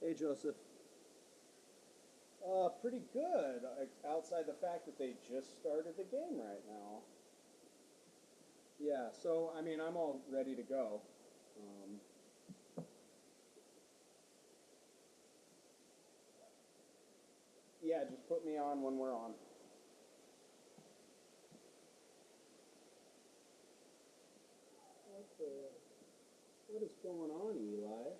Hey, Joseph. Pretty good, outside the fact that they just started the game right now. Yeah, so, I mean, I'm all ready to go. Um, yeah, just put me on when we're on. What is going on, Eli?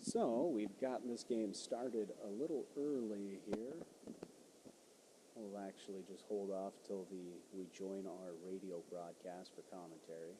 So, we've gotten this game started a little early here. We'll actually just hold off till we join our radio broadcast for commentary.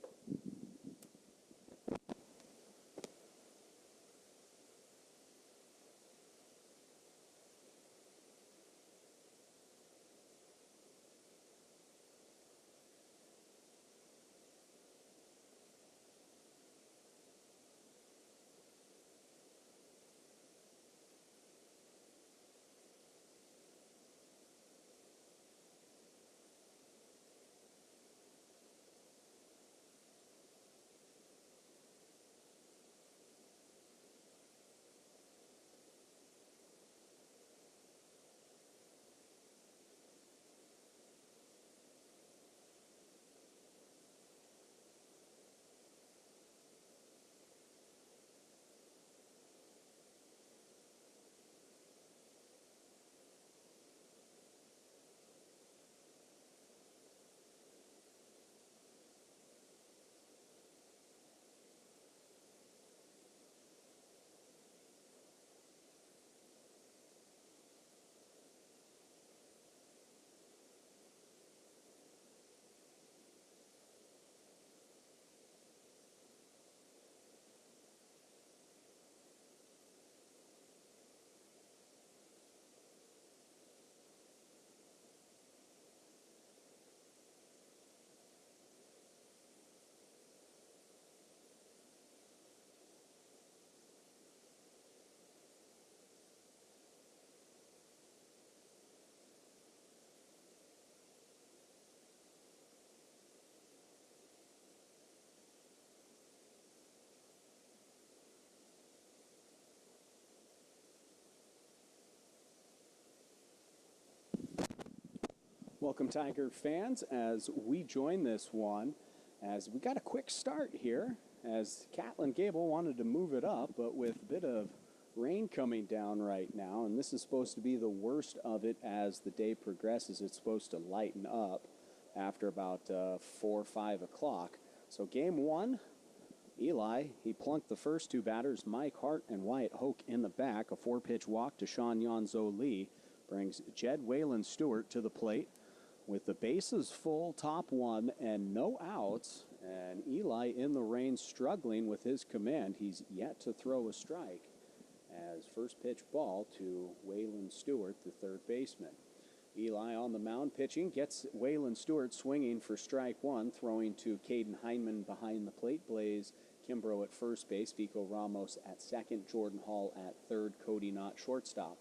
Welcome, Tiger fans, as we join this one. As we got a quick start here, as Catlin Gabel wanted to move it up, but with a bit of rain coming down right now, and this is supposed to be the worst of it as the day progresses. It's supposed to lighten up after about 4 or 5 o'clock. So game one, Eli, he plunked the first two batters, Mike Hart and Wyatt Hoke, in the back. A 4-pitch walk to Sean Yonzo Lee brings Jed Waylon Stewart to the plate. With the bases full, top one, and no outs, and Eli in the rain struggling with his command. He's yet to throw a strike as first pitch ball to Waylon Stewart, the third baseman. Eli on the mound pitching, gets Waylon Stewart swinging for strike one, throwing to Caden Heineman behind the plate, Blaze Kimbrough at first base, Vico Ramos at second, Jordan Hall at third, Cody Knott shortstop.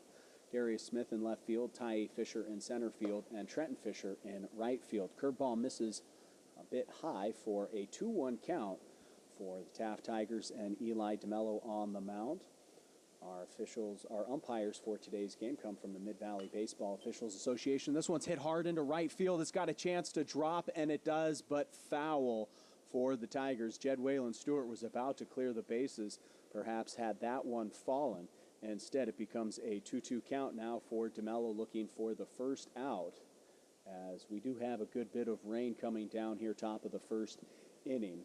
Darius Smith in left field, Ty Fisher in center field, and Trenton Fisher in right field. Curveball misses a bit high for a 2-1 count for the Taft Tigers and Eli DeMello on the mound. Our umpires for today's game come from the Mid-Valley Baseball Officials Association. This one's hit hard into right field. It's got a chance to drop, and it does, but foul for the Tigers. Jed Waylon Stewart was about to clear the bases, perhaps had that one fallen. Instead, it becomes a 2-2 count now for DeMello, looking for the first out, as we do have a good bit of rain coming down here top of the first inning.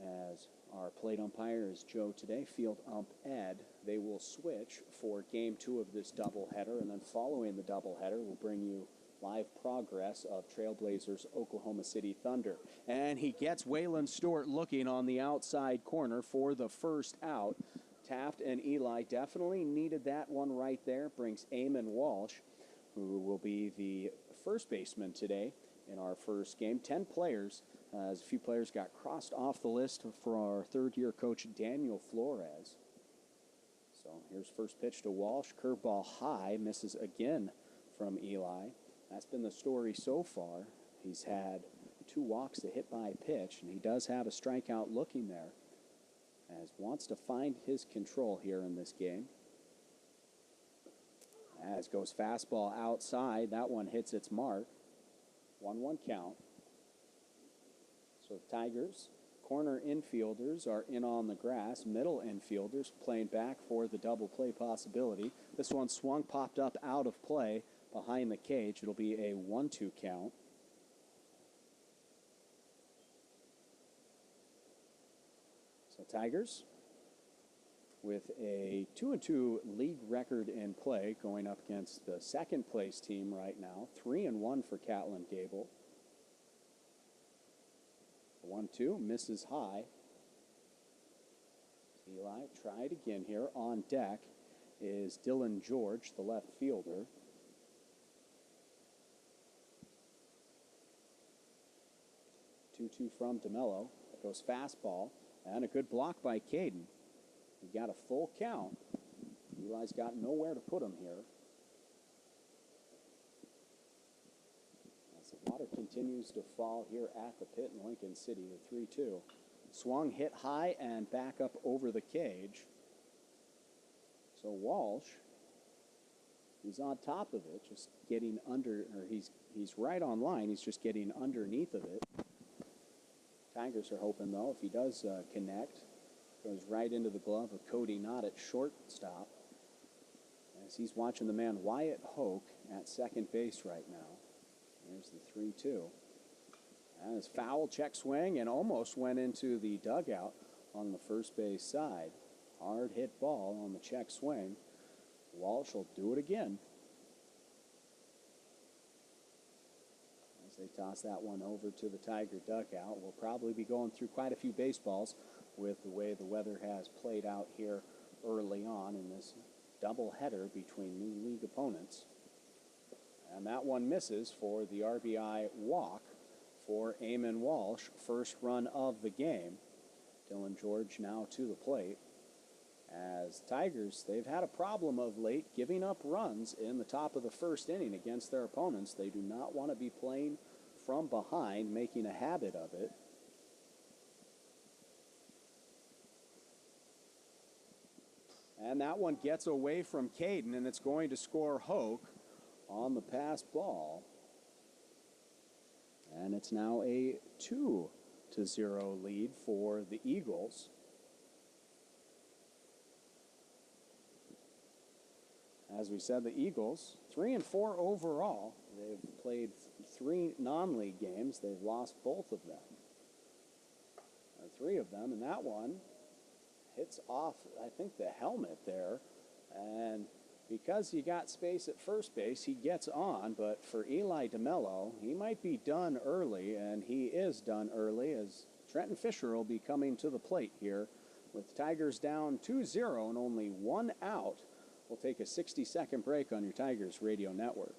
As our plate umpire is Joe today, field ump Ed. They will switch for game two of this doubleheader, and then following the doubleheader, we'll bring you live progress of Trailblazers Oklahoma City Thunder. And he gets Waylon Stewart looking on the outside corner for the first out. Taft and Eli definitely needed that one right there. Brings Eamon Walsh, who will be the first baseman today in our first game. 10 players as a few players got crossed off the list for our third-year coach, Daniel Flores. So here's first pitch to Walsh. Curveball high, misses again from Eli. That's been the story so far. He's had 2 walks to hit by pitch, and he does have a strikeout looking there, as wants to find his control here in this game. As goes fastball outside, that one hits its mark. 1-1 count. So the Tigers, corner infielders are in on the grass. Middle infielders playing back for the double play possibility. This one swung, popped up out of play behind the cage. It'll be a 1-2 count. So Tigers with a 2-2 league record in play, going up against the second place team right now. 3-1 for Catlin Gabel. 1-2, misses high. Eli tried again here. On deck is Dylan George, the left fielder. 2-2 from DeMello. It goes fastball, and a good block by Caden. He got a full count. Eli's got nowhere to put him here. As the water continues to fall here at the pit in Lincoln City, the 3-2. Swung, hit high, and back up over the cage. So Walsh, he's on top of it, just getting under, or he's right on line. He's just getting underneath of it. Tigers are hoping, though, if he does connect, goes right into the glove of Cody Knott at shortstop, as he's watching the man Wyatt Hoke at second base right now. There's the 3-2. And his foul check swing and almost went into the dugout on the first base side. Hard hit ball on the check swing. Walsh will do it again. As they toss that one over to the Tiger dugout. We'll probably be going through quite a few baseballs with the way the weather has played out here early on in this doubleheader between new league opponents. And that one misses for the RBI walk for Eamon Walsh, first run of the game. Dylan George now to the plate. As Tigers, they've had a problem of late giving up runs in the top of the first inning against their opponents. They do not want to be playing from behind, making a habit of it. And that one gets away from Caden, and it's going to score Hoke on the pass ball. And it's now a 2-0 lead for the Eagles. As we said, the Eagles, 3-4 overall. They've played 3 non-league games. They've lost both of them, or 3 of them, and that one hits off, I think, the helmet there. And because he got space at first base, he gets on. But for Eli DeMello, he might be done early, and he is done early, as Trenton Fisher will be coming to the plate here. With Tigers down 2-0 and only 1 out, we'll take a 60-second break on your Tigers radio network.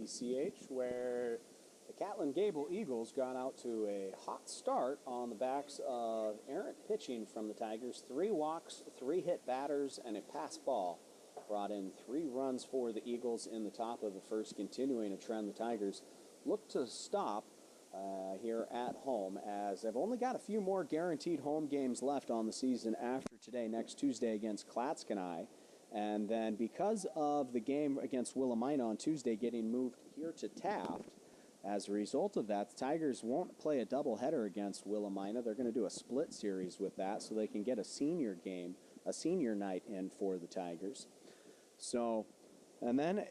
KTCH, where the Catlin Gabel Eagles got out to a hot start on the backs of errant pitching from the Tigers. 3 walks, 3 hit batters, and a pass ball brought in 3 runs for the Eagles in the top of the first, continuing a trend the Tigers look to stop here at home, as they've only got a few more guaranteed home games left on the season after today, next Tuesday against Catlin. And then because of the game against Willamina on Tuesday getting moved here to Taft, as a result of that, the Tigers won't play a doubleheader against Willamina. They're going to do a split series with that so they can get a senior game, a senior night in for the Tigers. So, and then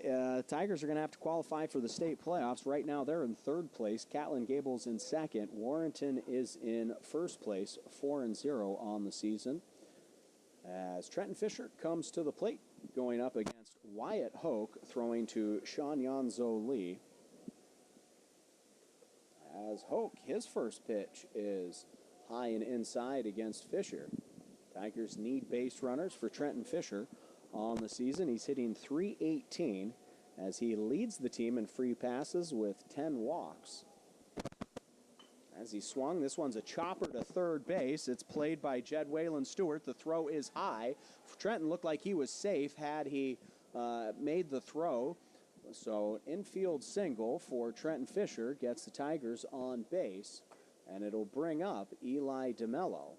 Tigers are going to have to qualify for the state playoffs. Right now they're in 3rd place. Catlin Gabel's in 2nd. Warrenton is in 1st place, 4-0 on the season. As Trenton Fisher comes to the plate, going up against Wyatt Hoke, throwing to Sean Yanzo Lee. As Hoke, his first pitch is high and inside against Fisher. Tigers need base runners for Trenton Fisher on the season. He's hitting .318 as he leads the team in free passes with 10 walks. As he swung, this one's a chopper to 3rd base. It's played by Jed Wayland Stewart. The throw is high. Trenton looked like he was safe had he made the throw. So infield single for Trenton Fisher gets the Tigers on base, and it'll bring up Eli DeMello.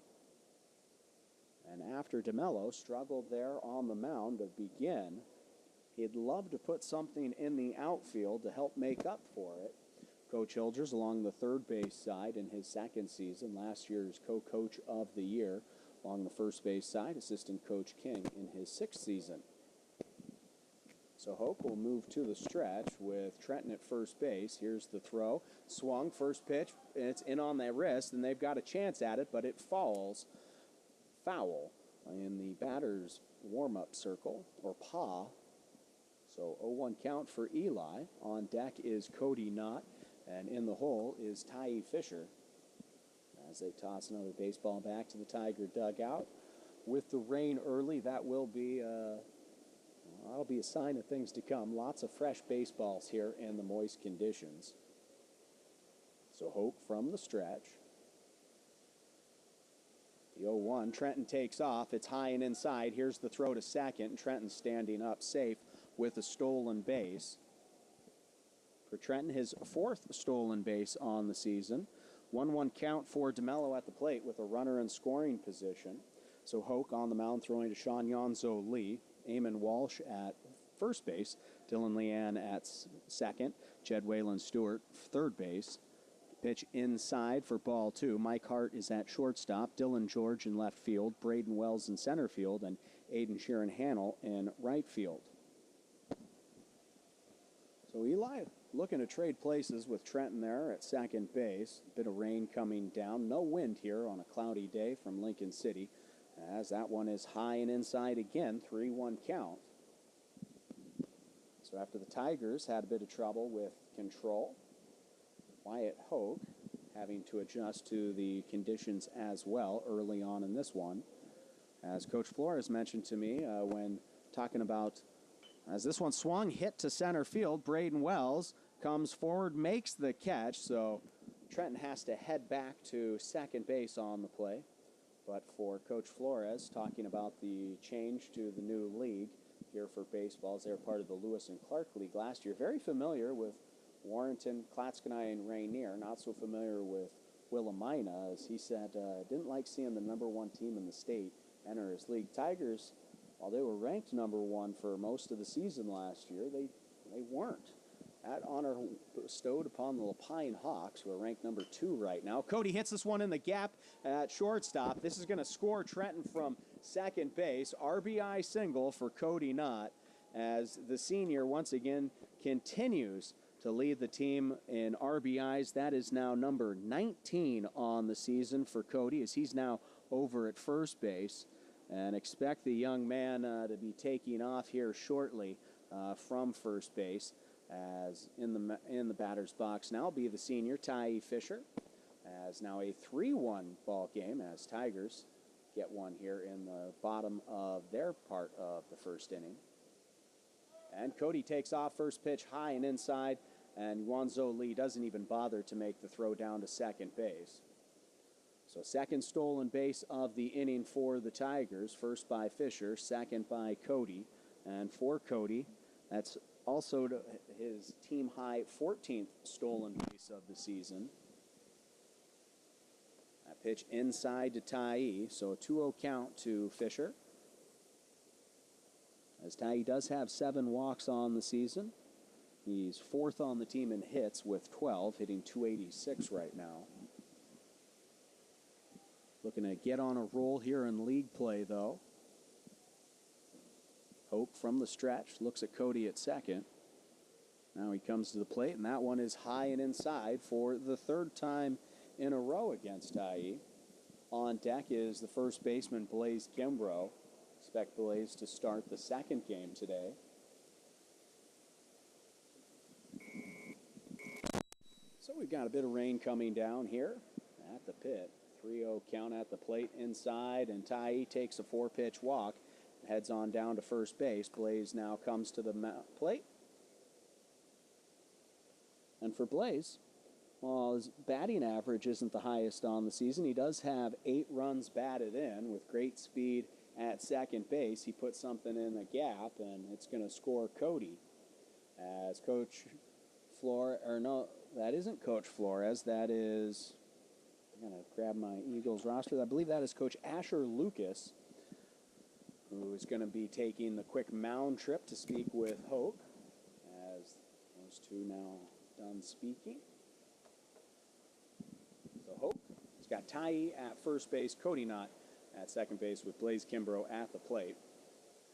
And after DeMello struggled there on the mound to begin, he'd love to put something in the outfield to help make up for it. Coach Hilgers along the 3rd base side in his 2nd season, last year's co-coach of the year. Along the 1st base side, assistant coach King in his 6th season. So Hoke will move to the stretch with Trenton at 1st base. Here's the throw. Swung, first pitch, and it's in on their wrist, and they've got a chance at it, but it falls foul in the batter's warm-up circle, or paw. So 0-1 count for Eli. On deck is Cody Knott, and in the hole is Ty Fisher. As they toss another baseball back to the Tiger dugout. With the rain early, that will be that'll be a sign of things to come. Lots of fresh baseballs here in the moist conditions. So Hoke from the stretch. The 0-1, Trenton takes off. It's high and inside. Here's the throw to second. Trenton standing up safe with a stolen base. For Trenton, his 4th stolen base on the season. 1-1 count for DeMello at the plate with a runner in scoring position. So Hoke on the mound throwing to Sean Yanzo Lee. Eamon Walsh at 1st base. Dylan Leanne at 2nd. Jed Wayland Stewart, 3rd base. Pitch inside for ball 2. Mike Hart is at shortstop. Dylan George in left field. Braden Wells in center field. And Aiden Sheeran Hannell in right field. So Eli looking to trade places with Trenton there at 2nd base. A bit of rain coming down. No wind here on a cloudy day from Lincoln City. As that one is high and inside again. 3-1 count. So after the Tigers had a bit of trouble with control, Wyatt Hoke having to adjust to the conditions as well early on in this one. As Coach Flores mentioned to me when talking about, as this one swung, hit to center field, Braden Wells comes forward, makes the catch, so Trenton has to head back to 2nd base on the play. But for Coach Flores, talking about the change to the new league here for baseballs, they're part of the Lewis and Clark League last year. Very familiar with Warrenton, Catlin, and Rainier. Not so familiar with Willamina, as he said didn't like seeing the #1 team in the state enter his league. Tigers, while they were ranked #1 for most of the season last year, they weren't. That honor bestowed upon the Lapine Hawks, who are ranked #2 right now. Cody hits this one in the gap at shortstop. This is going to score Trenton from 2nd base. RBI single for Cody Knott, as the senior once again continues to lead the team in RBIs. That is now number 19 on the season for Cody, as he's now over at 1st base. And expect the young man to be taking off here shortly from 1st base. As in the batter's box now will be the senior, Ty Fisher. As now a 3-1 ball game, as Tigers get one here in the bottom of their part of the 1st inning. And Cody takes off first pitch high and inside, and Yuanzo Lee doesn't even bother to make the throw down to second base. So second stolen base of the inning for the Tigers. First by Fisher, second by Cody. And for Cody, that's also his team high 14th stolen base of the season. That pitch inside to Tai, so a 2-0 count to Fisher. As Tai does have 7 walks on the season. He's 4th on the team in hits with 12, hitting .286 right now. Looking to get on a roll here in league play, though. Hope from the stretch, looks at Cody at second. Now he comes to the plate, and that one is high and inside for the 3rd time in a row against Tai. On deck is the first baseman, Blaze Kimbrough. Expect Blaze to start the 2nd game today. So we've got a bit of rain coming down here at the pit. 3-0 count at the plate inside, and Tai takes a 4-pitch walk, heads on down to first base. Blaze now comes to the plate. And for Blaze, while his batting average isn't the highest on the season, he does have 8 runs batted in with great speed at second base. He puts something in the gap, and it's going to score Cody. As Coach Flores, or no, that isn't Coach Flores, that is, I'm going to grab my Eagles roster. I believe that is Coach Asher Lucas, who is going to be taking the quick mound trip to speak with Hoke, as those two now done speaking. So Hoke has got Tai at first base, Cody Knott at second base with Blaze Kimbrough at the plate.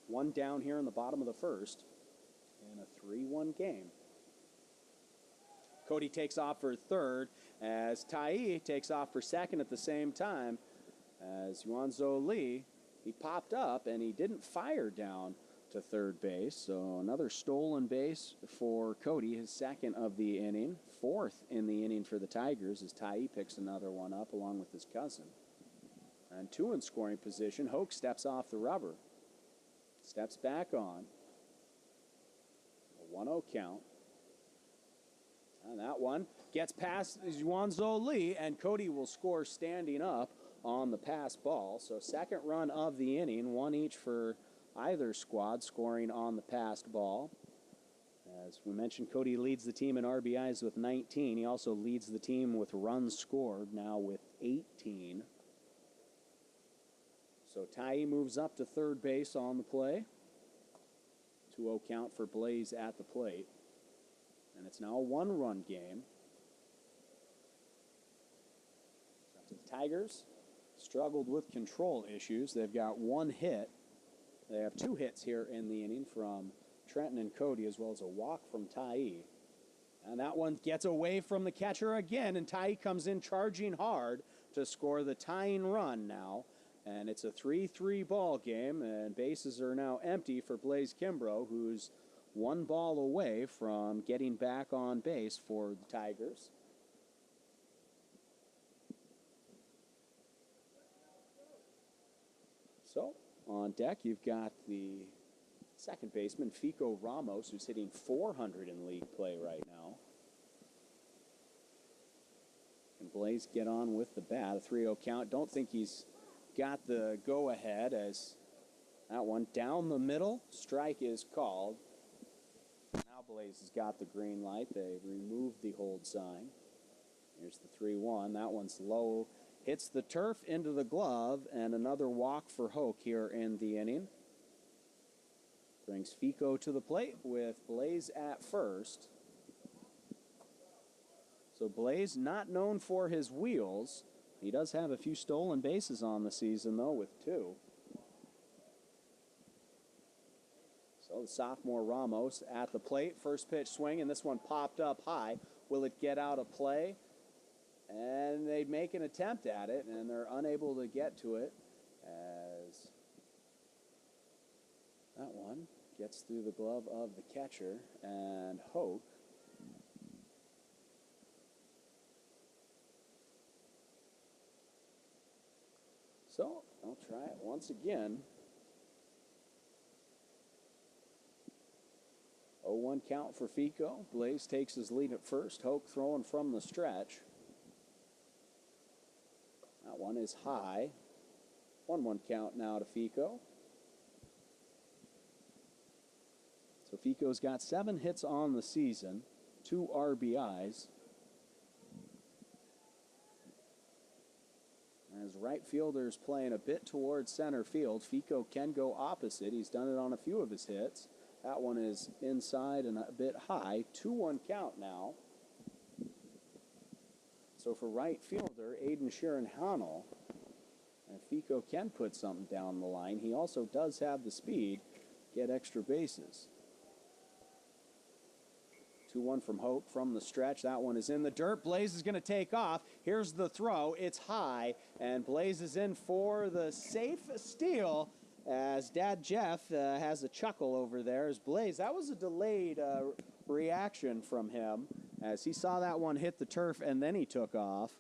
1 down here in the bottom of the 1st in a 3-1 game. Cody takes off for 3rd as Tai takes off for 2nd at the same time. As Yuanzo Lee, he popped up and he didn't fire down to 3rd base. So another stolen base for Cody, his 2nd of the inning. 4th in the inning for the Tigers as Tai picks another one up along with his cousin. And 2 in scoring position. Hoke steps off the rubber. Steps back on. A 1-0 count. And that one gets past Yuanzo Lee, and Cody will score standing up on the pass ball. So 2nd run of the inning, 1 each for either squad, scoring on the passed ball. As we mentioned, Cody leads the team in RBIs with 19. He also leads the team with runs scored, now with 18. So Tai moves up to 3rd base on the play. 2-0 count for Blaze at the plate. And it's now a 1-run game. So the Tigers struggled with control issues. They've got 1 hit. They have 2 hits here in the inning from Trenton and Cody, as well as a walk from Tai. And that one gets away from the catcher again, and Tai comes in charging hard to score the tying run now. And it's a 3-3 ball game, and bases are now empty for Blaze Kimbrough, who's 1 ball away from getting back on base for the Tigers. So, on deck, you've got the 2nd baseman, Fico Ramos, who's hitting .400 in league play right now. Can Blaze get on with the bat? A 3-0 count. Don't think he's got the go-ahead, as that one down the middle. Strike is called. Now Blaze has got the green light. They removed the hold sign. Here's the 3-1. That one's low. Hits the turf into the glove, and another walk for Hoke here in the inning. Brings Fico to the plate with Blaze at first. So Blaze not known for his wheels. He does have a few stolen bases on the season, though, with 2. So the sophomore Ramos at the plate. First pitch swing, and this one popped up high. Will it get out of play? And they make an attempt at it, and they're unable to get to it as that one gets through the glove of the catcher, and Hoke so I'll try it once again. 0-1 count for Fico. Blaze takes his lead at first. Hoke throwing from the stretch. That one is high. 1-1 count now to Fico. So Fico's got 7 hits on the season, 2 RBIs. As right fielder's playing a bit towards center field, Fico can go opposite. He's done it on a few of his hits. That one is inside and a bit high. 2-1 count now. So for right fielder, Aiden Sharon-Hannell, and Fico can put something down the line. He also does have the speed, get extra bases. 2-1 from Hope from the stretch. That one is in the dirt. Blaze is going to take off. Here's the throw. It's high, and Blaze is in for the safe steal as Dad Jeff has a chuckle over there. As Blaze, that was a delayed reaction from him as he saw that one hit the turf and then he took off.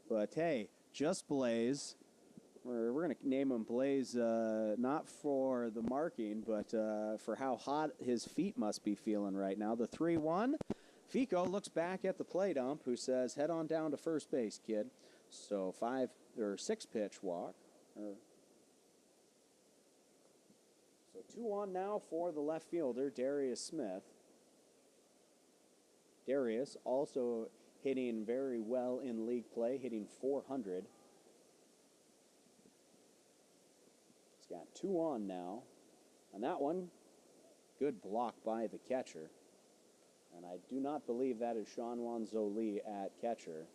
But hey, just Blaze. We're going to name him Blaze not for the marking, but for how hot his feet must be feeling right now. The 3-1. Fico looks back at the plate ump, who says, head on down to first base, kid. So 6 pitch walk. So 2-1 now for the left fielder, Darius Smith. Darius also hitting very well in league play, hitting .400. He's got 2 on now. And that one, good block by the catcher. And I do not believe that is Sean Wanzoli at catcher.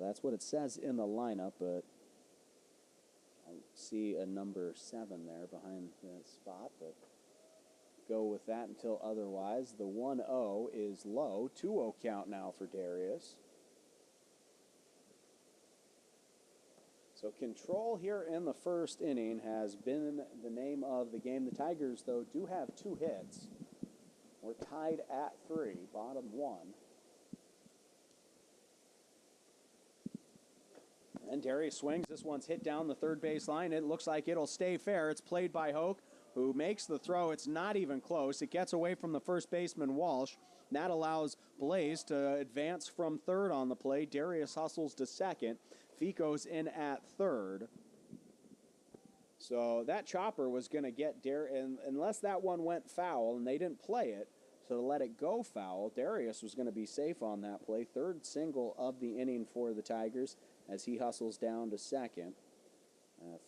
That's what it says in the lineup, but I see a number 7 there behind the spot, but go with that until otherwise. The 1-0 is low. 2-0 count now for Darius. So control here in the first inning has been the name of the game. The Tigers, though, do have 2 hits. We're tied at 3, bottom 1. And Darius swings. This one's hit down the third base line. It looks like it'll stay fair. It's played by Hoke, who makes the throw. It's not even close. It gets away from the first baseman, Walsh. That allows Blaze to advance from third on the play. Darius hustles to second. Fico's in at third. So that chopper was going to get Darius, unless that one went foul, and they didn't play it, so to let it go foul, Darius was going to be safe on that play. Third single of the inning for the Tigers as he hustles down to second.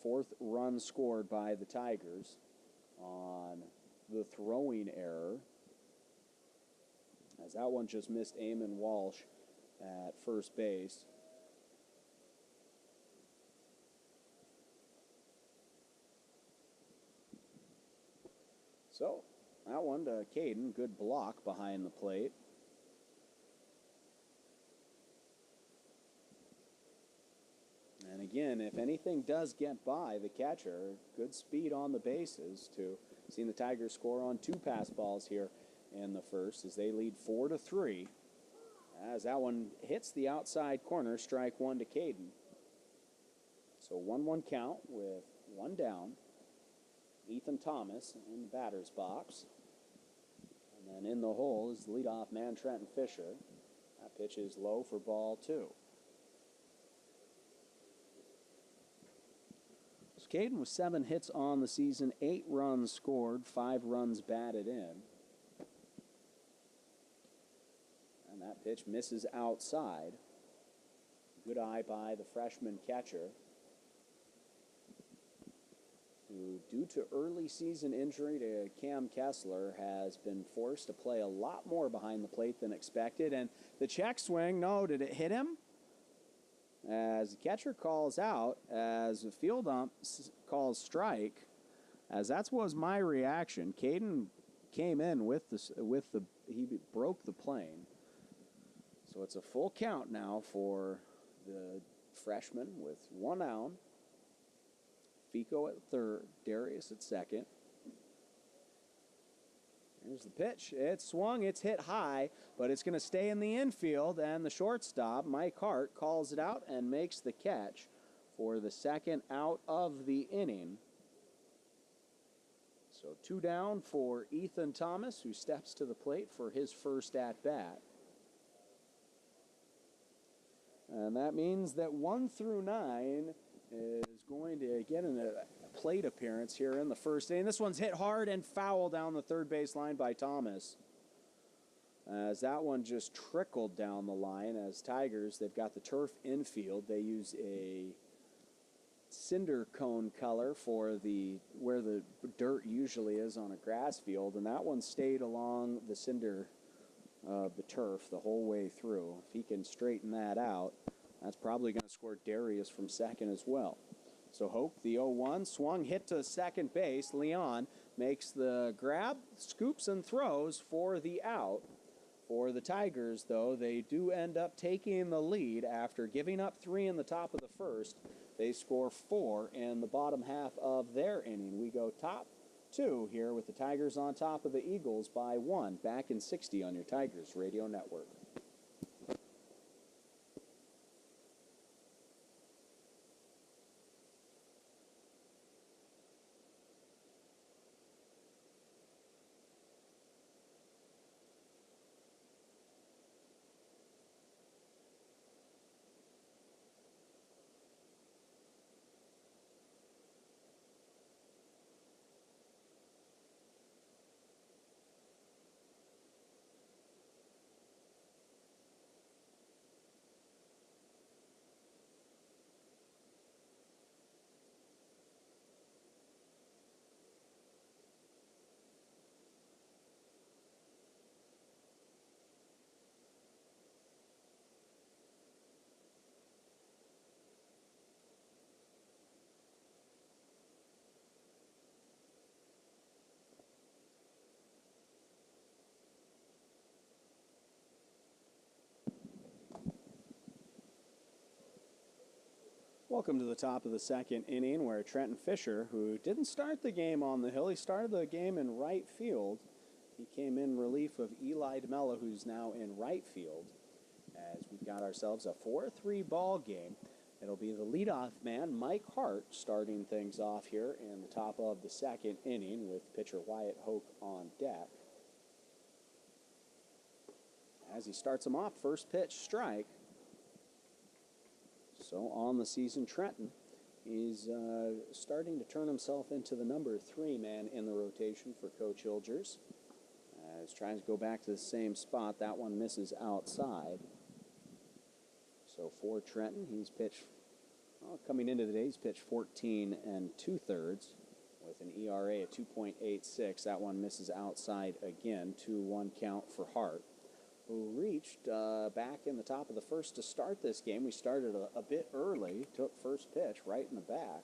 4th run scored by the Tigers on the throwing error, as that one just missed Eamon Walsh at first base. So, that one to Caden, good block behind the plate. And again, if anything does get by the catcher, good speed on the bases to seeing the Tigers score on 2 pass balls here in the first as they lead 4-3. As that one hits the outside corner, strike 1 to Caden. So 1-1 count with 1 down. Ethan Thomas in the batter's box. And then in the hole is the leadoff man, Trenton Fisher. That pitch is low for ball 2. So Caden with 7 hits on the season, 8 runs scored, 5 runs batted in. And that pitch misses outside. Good eye by the freshman catcher, who, due to early season injury to Cam Kessler, has been forced to play a lot more behind the plate than expected. And the check swing, no, did it hit him? As the catcher calls out, as the field ump calls strike, as that was my reaction. Caden came in he broke the plane. So it's a full count now for the freshman with 1 out. Fico at third, Darius at second. Here's the pitch. It's swung, it's hit high, but it's going to stay in the infield, and the shortstop, Mike Hart, calls it out and makes the catch for the 2nd out of the inning. So 2 down for Ethan Thomas, who steps to the plate for his first at-bat. And that means that 1 through 9 is going to get a plate appearance here in the first inning. This one's hit hard and foul down the third base line by Thomas. As that one just trickled down the line. As Tigers, they've got the turf infield. They use a cinder cone color for where the dirt usually is on a grass field, and that one stayed along the cinder of the turf the whole way through. If he can straighten that out, that's probably going to score Darius from second as well. So Hoke, the 0-1, swung, hit to second base. Leon makes the grab, scoops and throws for the out. For the Tigers, though, they do end up taking the lead after giving up 3 in the top of the first. They score 4 in the bottom half of their inning. We go top 2 here with the Tigers on top of the Eagles by 1. Back in 60 on your Tigers Radio Network. Welcome to the top of the second inning, where Trenton Fisher, who didn't start the game on the hill, he started the game in right field. He came in relief of Eli DeMello, who's now in right field, as we've got ourselves a 4-3 ball game. It'll be the leadoff man, Mike Hart, starting things off here in the top of the second inning with pitcher Wyatt Hoke on deck. As he starts him off, first pitch, strike. So on the season, Trenton is starting to turn himself into the number 3 man in the rotation for Coach Hilgers. As tries to go back to the same spot, that one misses outside. So for Trenton, he's pitched, coming into the day, he's pitched 14 2/3 with an ERA at 2.86. That one misses outside again. 2-1 count for Hart, who reached back in the top of the first to start this game. We started a bit early, took first pitch right in the back.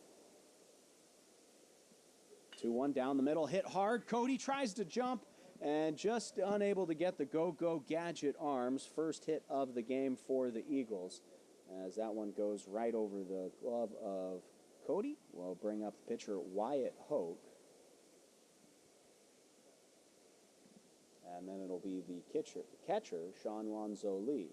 2-1 down the middle, hit hard. Cody tries to jump and just unable to get the go-go gadget arms. First hit of the game for the Eagles, as that one goes right over the glove of Cody. We'll bring up the pitcher Wyatt Hoke. And then it'll be the catcher Sean Wanzo Lee.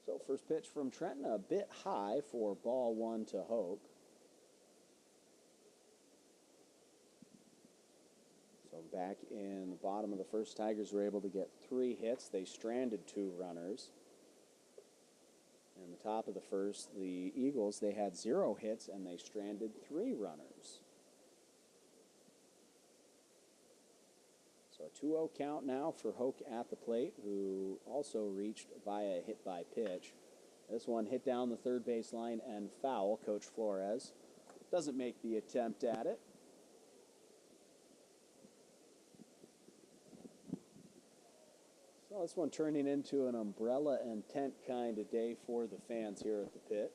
So first pitch from Trenton, a bit high for ball 1 to Hoke. So back in the bottom of the first, Tigers were able to get 3 hits. They stranded 2 runners. In the top of the first, the Eagles, they had 0 hits and they stranded 3 runners. So a 2-0 count now for Hoke at the plate, who also reached via a hit by pitch. This one hit down the third base line and foul. Coach Flores doesn't make the attempt at it. So this one turning into an umbrella and tent kind of day for the fans here at the pit.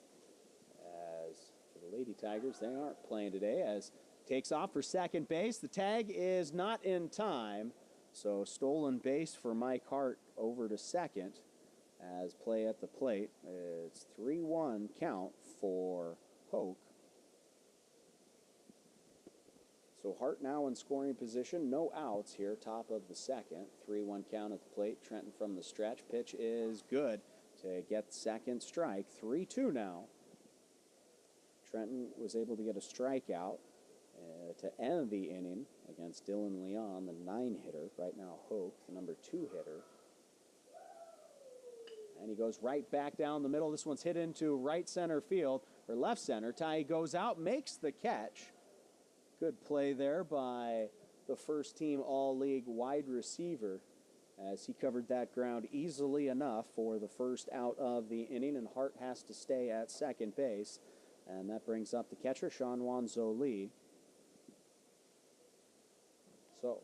As for the Lady Tigers, they aren't playing today, as takes off for second base. The tag is not in time, so stolen base for Mike Hart over to second as play at the plate. It's 3-1 count for Hoke. So Hart now in scoring position, no outs here, top of the second. 3-1 count at the plate. Trenton from the stretch. Pitch is good to get the second strike. 3-2 now. Trenton was able to get a strikeout to end the inning against Dylan Leon, the 9-hitter. Right now, Hoke, the number 2 hitter. And he goes right back down the middle. This one's hit into right center field, or left center. Ty goes out, makes the catch. Good play there by the first-team All-League wide receiver as he covered that ground easily enough for the first out of the inning, and Hart has to stay at second base. And that brings up the catcher, Sean Wanzo-Lee. So,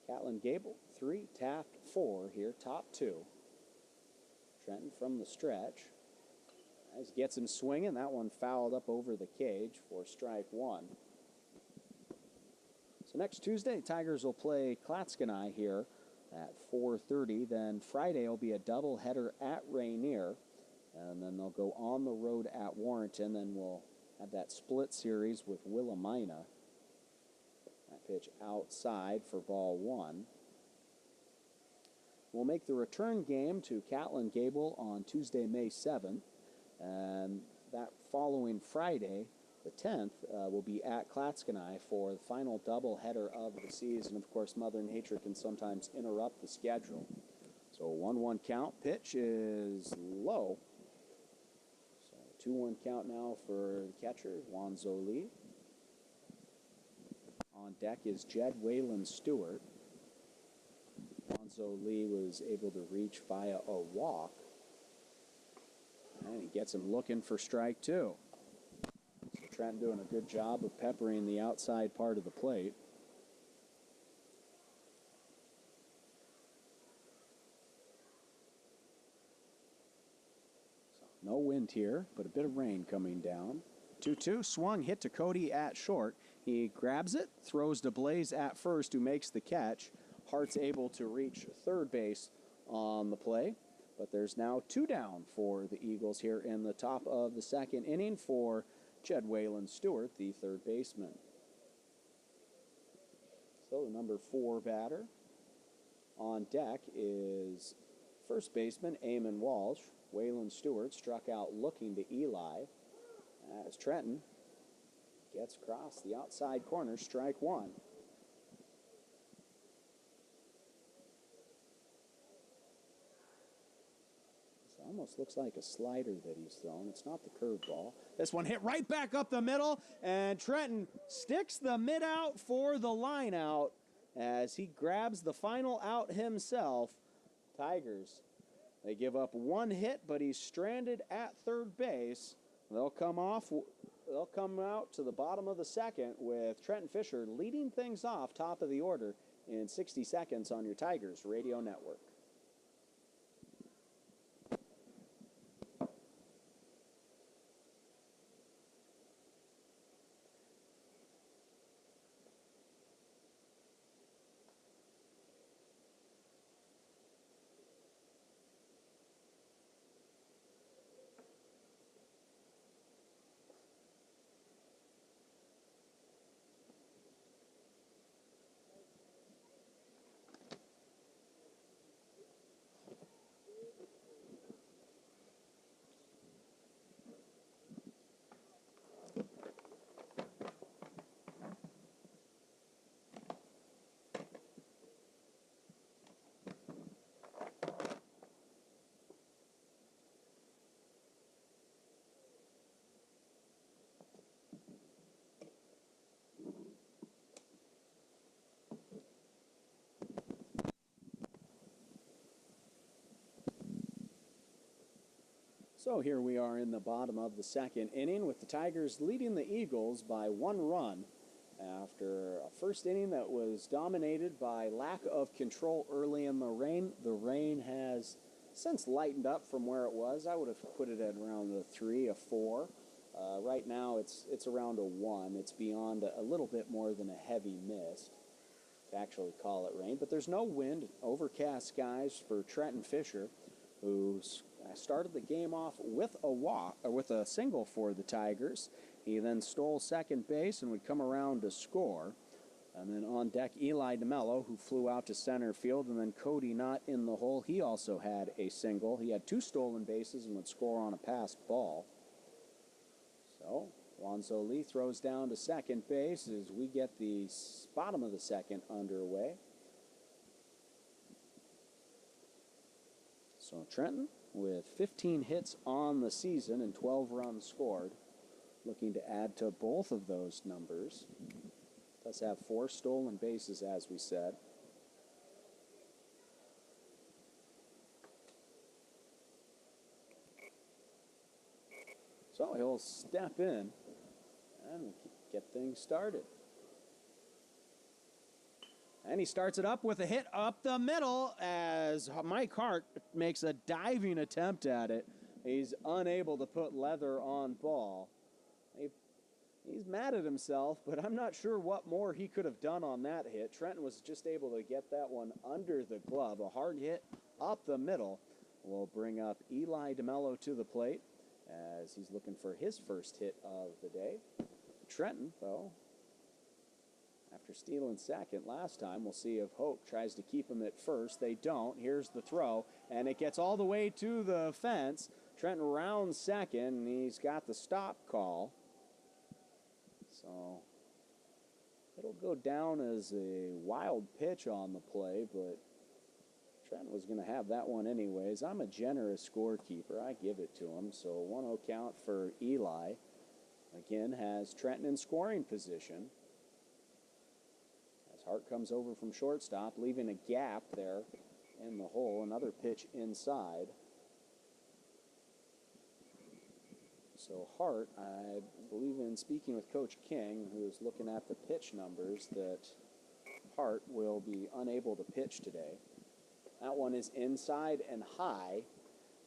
Catlin Gabel, 3, Taft, 4 here, top 2. Trenton from the stretch. As gets him swinging, that one fouled up over the cage for strike 1. So next Tuesday, Tigers will play Clatskanie here at 4:30. Then Friday will be a doubleheader at Rainier. And then they'll go on the road at Warrenton. Then we'll have that split series with Willamina. That pitch outside for ball 1. We'll make the return game to Catlin Gabel on Tuesday, May 7th. And that following Friday, the 10th, will be at Clatskanie for the final doubleheader of the season. Of course, Mother Nature can sometimes interrupt the schedule. So 1-1 count. Pitch is low. So 2-1 count now for the catcher, Wanzo-Lee. On deck is Jed Waylon Stewart. Wanzo-Lee was able to reach via a walk. And he gets him looking for strike 2. So Trenton doing a good job of peppering the outside part of the plate. So no wind here, but a bit of rain coming down. 2-2, swung, hit to Cody at short. He grabs it, throws to Blaze at first, who makes the catch. Hart's able to reach third base on the play, but there's now 2 down for the Eagles here in the top of the second inning for Jed Waylon Stewart, the third baseman. So the number 4 batter on deck is first baseman Eamon Walsh. Waylon Stewart struck out looking to Eli as Trenton gets across the outside corner, strike 1. Almost looks like a slider that he's thrown. It's not the curveball. This one hit right back up the middle, and Trenton sticks the mid out for the line out as he grabs the final out himself. Tigers, they give up 1 hit, but he's stranded at third base. They'll come out to the bottom of the second with Trenton Fisher leading things off top of the order in 60 seconds on your Tigers radio network. So here we are in the bottom of the second inning with the Tigers leading the Eagles by 1 run after a first inning that was dominated by lack of control early in the rain. The rain has since lightened up from where it was. I would have put it at around a 3, a 4. Right now it's around a 1. It's beyond a little bit more than a heavy mist to actually call it rain. But there's no wind, overcast skies for Trenton Fisher, who's started the game off with a walk, or with a single for the Tigers. He then stole second base and would come around to score. And then on deck, Eli DeMello, who flew out to center field, and then Cody not in the hole. He also had a single. He had 2 stolen bases and would score on a passed ball. So Wanzo Lee throws down to second base as we get the bottom of the second underway. So Trenton with 15 hits on the season and 12 runs scored, looking to add to both of those numbers. Does have 4 stolen bases, as we said. So he'll step in and get things started. And he starts it up with a hit up the middle as Mike Hart makes a diving attempt at it. He's unable to put leather on ball. He's mad at himself, but I'm not sure what more he could have done on that hit. Trenton was just able to get that one under the glove. A hard hit up the middle will bring up Eli DeMello to the plate as he's looking for his first hit of the day. Trenton, though, after stealing second last time, we'll see if Hoke tries to keep him at first. They don't. Here's the throw, and it gets all the way to the fence. Trenton rounds second, and he's got the stop call. So it'll go down as a wild pitch on the play, but Trenton was going to have that one anyways. I'm a generous scorekeeper. I give it to him. So 1-0 count for Eli. Again, has Trenton in scoring position. As Hart comes over from shortstop, leaving a gap there in the hole. Another pitch inside. So Hart, I believe in speaking with Coach King, who is looking at the pitch numbers, that Hart will be unable to pitch today. That one is inside and high.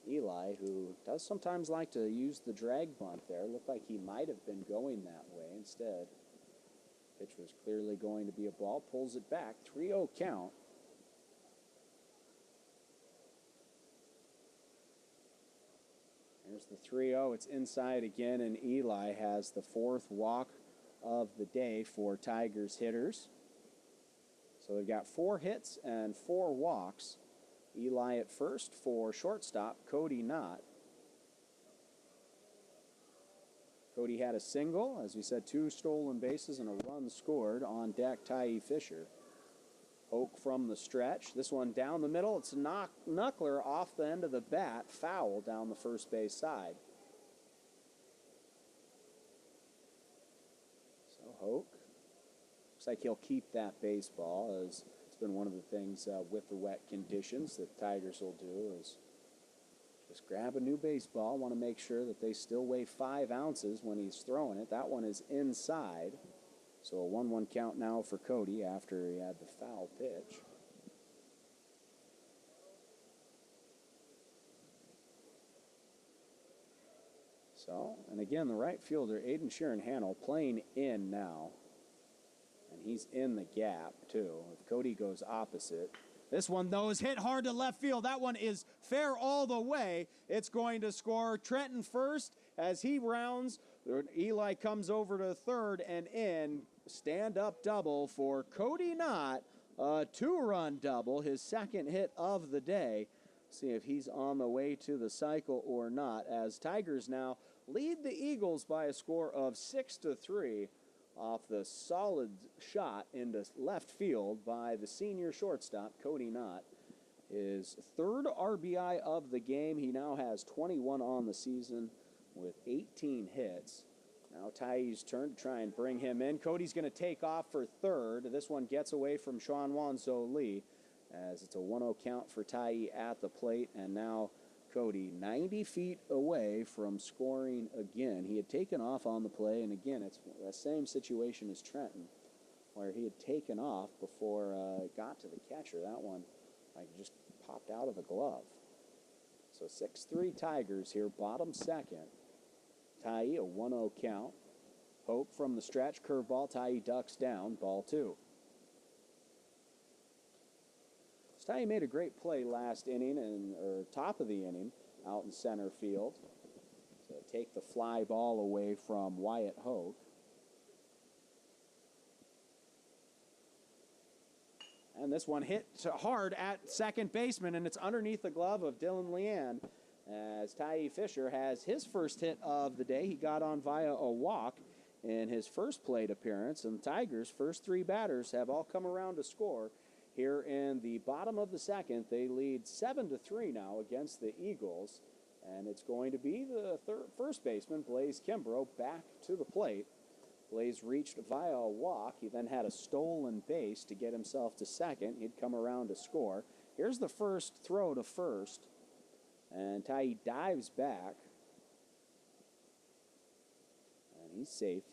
Eli, who does sometimes like to use the drag bunt there, looked like he might have been going that way. Instead, pitch was clearly going to be a ball, pulls it back, 3-0 count. Here's the 3-0, it's inside again, and Eli has the 4th walk of the day for Tigers hitters. So they've got 4 hits and 4 walks. Eli at first for shortstop, Cody Knott. Cody had a single, as we said, 2 stolen bases and a run scored. On deck, Tye Fisher. Hoke from the stretch. This one down the middle. It's a knuckler off the end of the bat. Foul down the first base side. So Hoke. Looks like he'll keep that baseball, as it's been one of the things with the wet conditions that Tigers will do is just grab a new baseball. Want to make sure that they still weigh 5 ounces when he's throwing it. That one is inside. So a 1-1 count now for Cody after he had the foul pitch. So, and again, the right fielder, Aiden Sheeran-Hannell, playing in now. And he's in the gap, too. If Cody goes opposite. This one, though, is hit hard to left field. That one is fair all the way. It's going to score. Trenton first as he rounds. Eli comes over to third and in. Stand-up double for Cody Knott. A 2-run double, his second hit of the day. See if he's on the way to the cycle or not, as Tigers now lead the Eagles by a score of 6-3 off the solid shot into left field by the senior shortstop, Cody Knott. His 3rd RBI of the game. He now has 21 on the season with 18 hits. Now Tye's turn to try and bring him in. Cody's going to take off for third. This one gets away from Sean Wanzo Lee, as it's a 1-0 count for Tye at the plate. And now Cody 90 feet away from scoring again. He had taken off on the play, and again, it's the same situation as Trenton, where he had taken off before it got to the catcher. That one just popped out of the glove. So 6-3 Tigers here, bottom second. Tye, a 1-0 count. Hope from the stretch, curveball. Tye ducks down, ball 2. Tye made a great play last inning, or top of the inning, out in center field to take the fly ball away from Wyatt Hoke. And this one hit hard at second baseman, and it's underneath the glove of Dylan Leanne as Ty Fisher has his first hit of the day. He got on via a walk in his first plate appearance, and the Tigers' first three batters have all come around to score. Here in the bottom of the second, they lead 7-3 now against the Eagles, and it's going to be the first baseman, Blaze Kimbrough, back to the plate. Blaze reached via a walk. He then had a stolen base to get himself to second. He'd come around to score. Here's the first throw to first, and Ty dives back, and he's safe.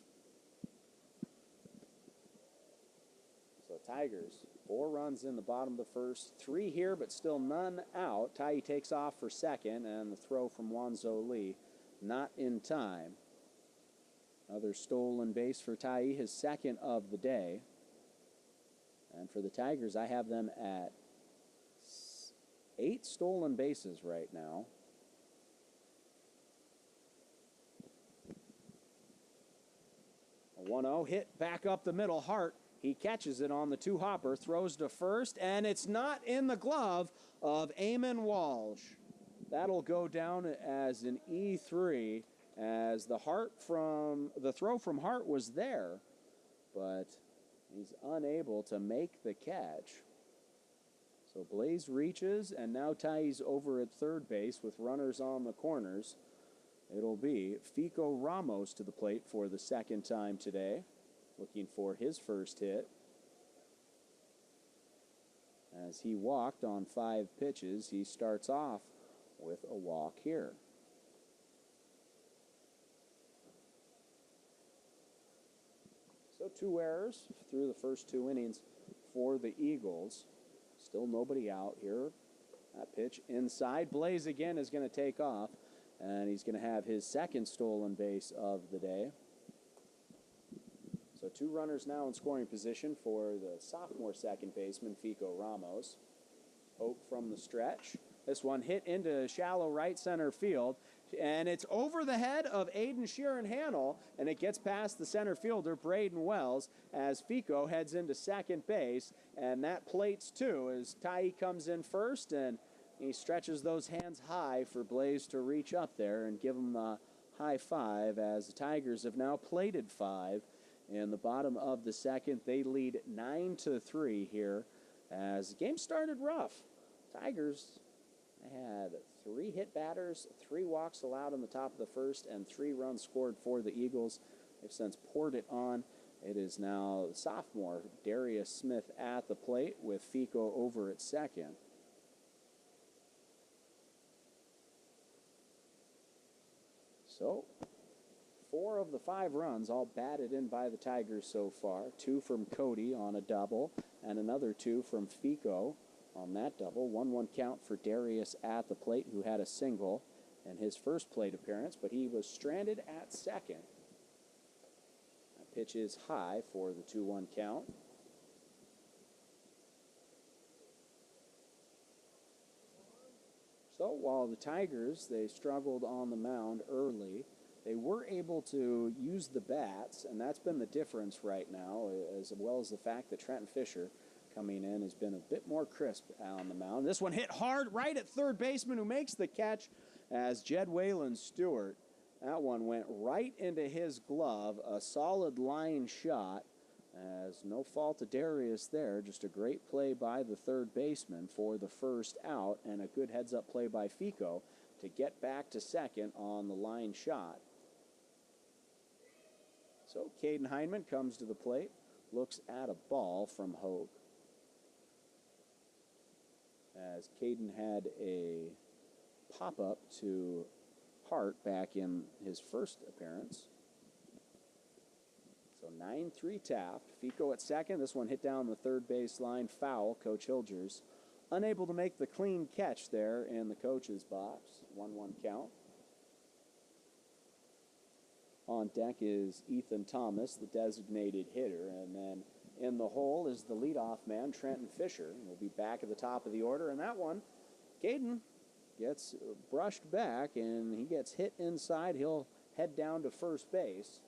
So Tigers, 4 runs in the bottom of the first, 3 here, but still none out. Ty takes off for second, and the throw from Wanzo Lee not in time. Another stolen base for Ty, his second of the day. And for the Tigers, I have them at 8 stolen bases right now. A 1-0 hit back up the middle. Hart, he catches it on the 2-hopper, throws to first, and it's not in the glove of Eamon Walsh. That'll go down as an E3, as the throw from Hart was there, but he's unable to make the catch. So Blaze reaches, and now Ty's over at third base with runners on the corners. It'll be Fico Ramos to the plate for the second time today, looking for his first hit. As he walked on 5 pitches, he starts off with a walk here. So 2 errors through the first 2 innings for the Eagles. Still nobody out here. That pitch inside. Blaze again is going to take off, and he's going to have his second stolen base of the day. So 2 runners now in scoring position for the sophomore second baseman, Fico Ramos. Hope from the stretch. This one hit into shallow right center field, and it's over the head of Aiden Sheeran-Hannell, and it gets past the center fielder, Braden Wells, as Fico heads into second base, and that plates 2 as Ty comes in first, and he stretches those hands high for Blaze to reach up there and give him a high five, as the Tigers have now plated 5 in the bottom of the second. They lead 9-3 here as the game started rough. Tigers had 3 hit batters, 3 walks allowed in the top of the first, and 3 runs scored for the Eagles. They've since poured it on. It is now the sophomore, Darius Smith, at the plate with Fico over at second. So 4 of the 5 runs all batted in by the Tigers so far. 2 from Cody on a double, and another 2 from Fico on that double. 1-1 count for Darius at the plate, who had a single in his first plate appearance, but he was stranded at second. That pitch is high for the 2-1 count. So while the Tigers, they struggled on the mound early, they were able to use the bats, and that's been the difference right now, as well as the fact that Trenton Fisher coming in has been a bit more crisp on the mound. This one hit hard right at third baseman, who makes the catch as Jed Waylon Stewart. That one went right into his glove, a solid line shot, as no fault to Darius there, just a great play by the third baseman for the first out, and a good heads-up play by Fico to get back to second on the line shot. So Caden Heineman comes to the plate, looks at a ball from Hogue, as Caden had a pop-up to Hart back in his first appearance. So 9-3 Taft. Fico at second. This one hit down the third base line. Foul. Coach Hilgers unable to make the clean catch there in the coach's box. 1-1 count. On deck is Ethan Thomas, the designated hitter, and then in the hole is the leadoff man, Trenton Fisher. Will be back at the top of the order, and that one, Caden gets brushed back, and he gets hit inside. He'll head down to first base.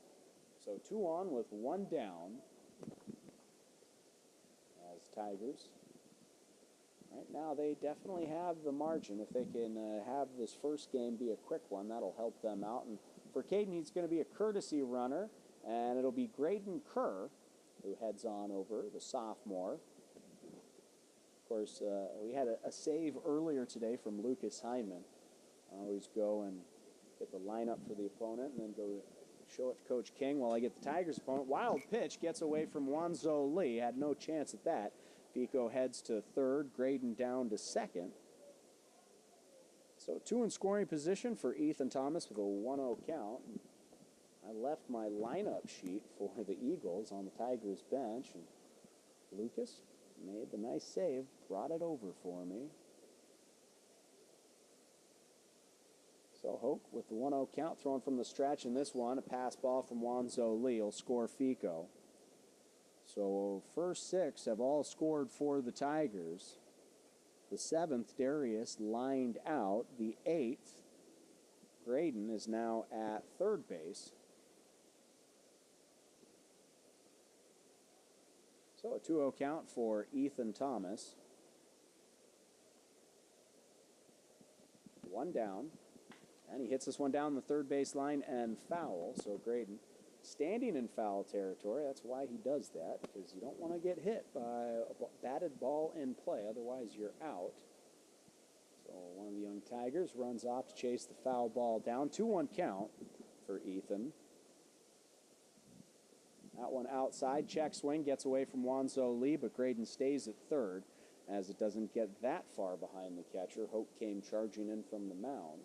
So 2 on with 1 down as Tigers Right now, they definitely have the margin. If they can have this first game be a quick one, that'll help them out. And for Caden, he's going to be a courtesy runner, and it'll be Graydon Kerr who heads on over, the sophomore. Of course, we had a save earlier today from Lucas Hyman. I always go and get the lineup for the opponent and then go show it to Coach King while I get the Tigers' opponent. Wild pitch gets away from Wanzo Lee. Had no chance at that. Fico heads to third, Graydon down to second. So 2 in scoring position for Ethan Thomas with a 1-0 count. I left my lineup sheet for the Eagles on the Tigers bench, and Lucas made the nice save, brought it over for me. So Hoke with the 1-0 count, thrown from the stretch in this one. A pass ball from Wanzo Lee will score Fico. So first 6 have all scored for the Tigers. The 7th, Darius lined out. The 8th, Graydon is now at third base. So a 2-0 count for Ethan Thomas. 1 down. And he hits this one down the third base line and foul. So Graydon standing in foul territory. That's why he does that, because you don't want to get hit by a batted ball in play. Otherwise, you're out. So one of the young Tigers runs off to chase the foul ball down. 2-1 count for Ethan. That one outside. Check swing gets away from Wanzo Lee, but Graydon stays at third as it doesn't get that far behind the catcher. Hope came charging in from the mound.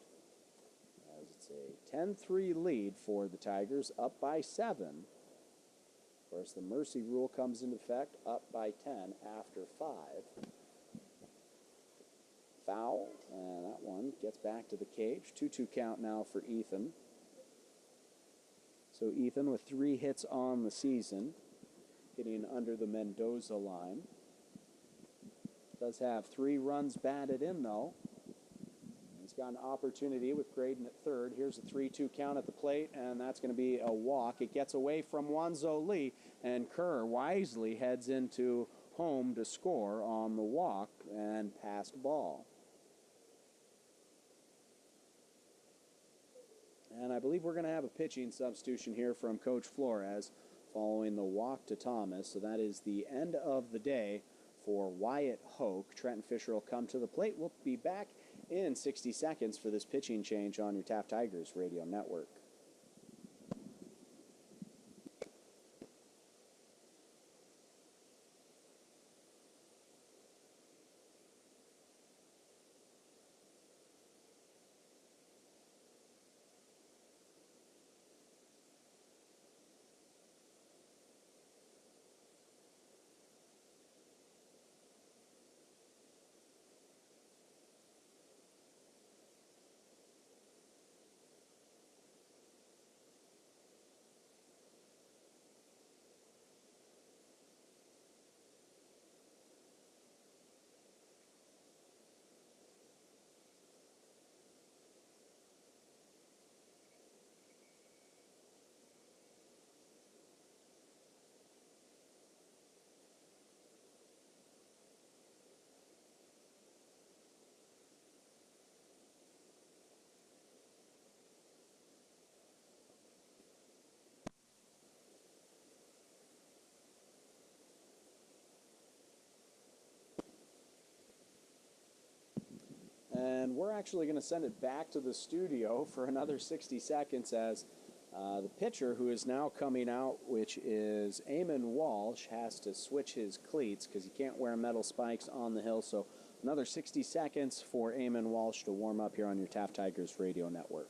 It's a 10-3 lead for the Tigers, up by 7. Of course, the mercy rule comes into effect, up by 10 after 5. Foul, and that one gets back to the cage. 2-2 count now for Ethan. So Ethan with 3 hits on the season, hitting under the Mendoza line. Does have 3 runs batted in, though. He's got an opportunity with Graydon at third. Here's a 3-2 count at the plate, and that's going to be a walk. It gets away from Wanzo Lee, and Kerr wisely heads into home to score on the walk and passed ball. And I believe we're going to have a pitching substitution here from Coach Flores following the walk to Thomas. So that is the end of the day for Wyatt Hoke. Trenton Fisher will come to the plate. We'll be back in 60 seconds for this pitching change on your Taft Tigers radio network. And we're actually going to send it back to the studio for another 60 seconds as the pitcher, who is now coming out, which is Eamon Walsh, has to switch his cleats because he can't wear metal spikes on the hill. So another 60 seconds for Eamon Walsh to warm up here on your Taft Tigers radio network.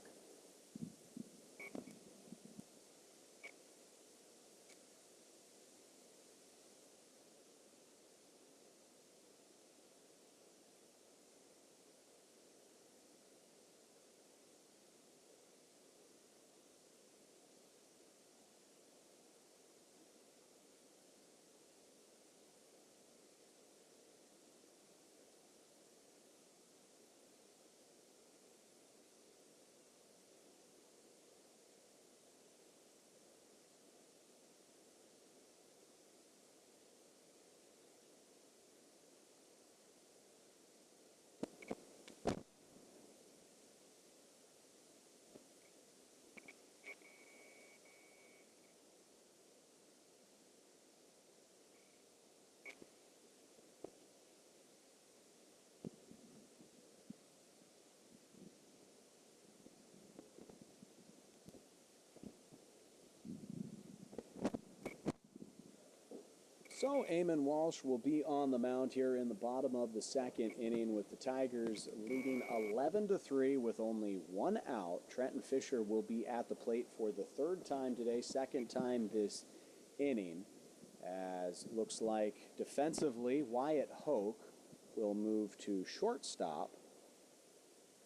So Eamon Walsh will be on the mound here in the bottom of the second inning with the Tigers leading 11-3 with only one out. Trenton Fisher will be at the plate for the third time today, second time this inning, as looks like defensively Wyatt Hoke will move to shortstop.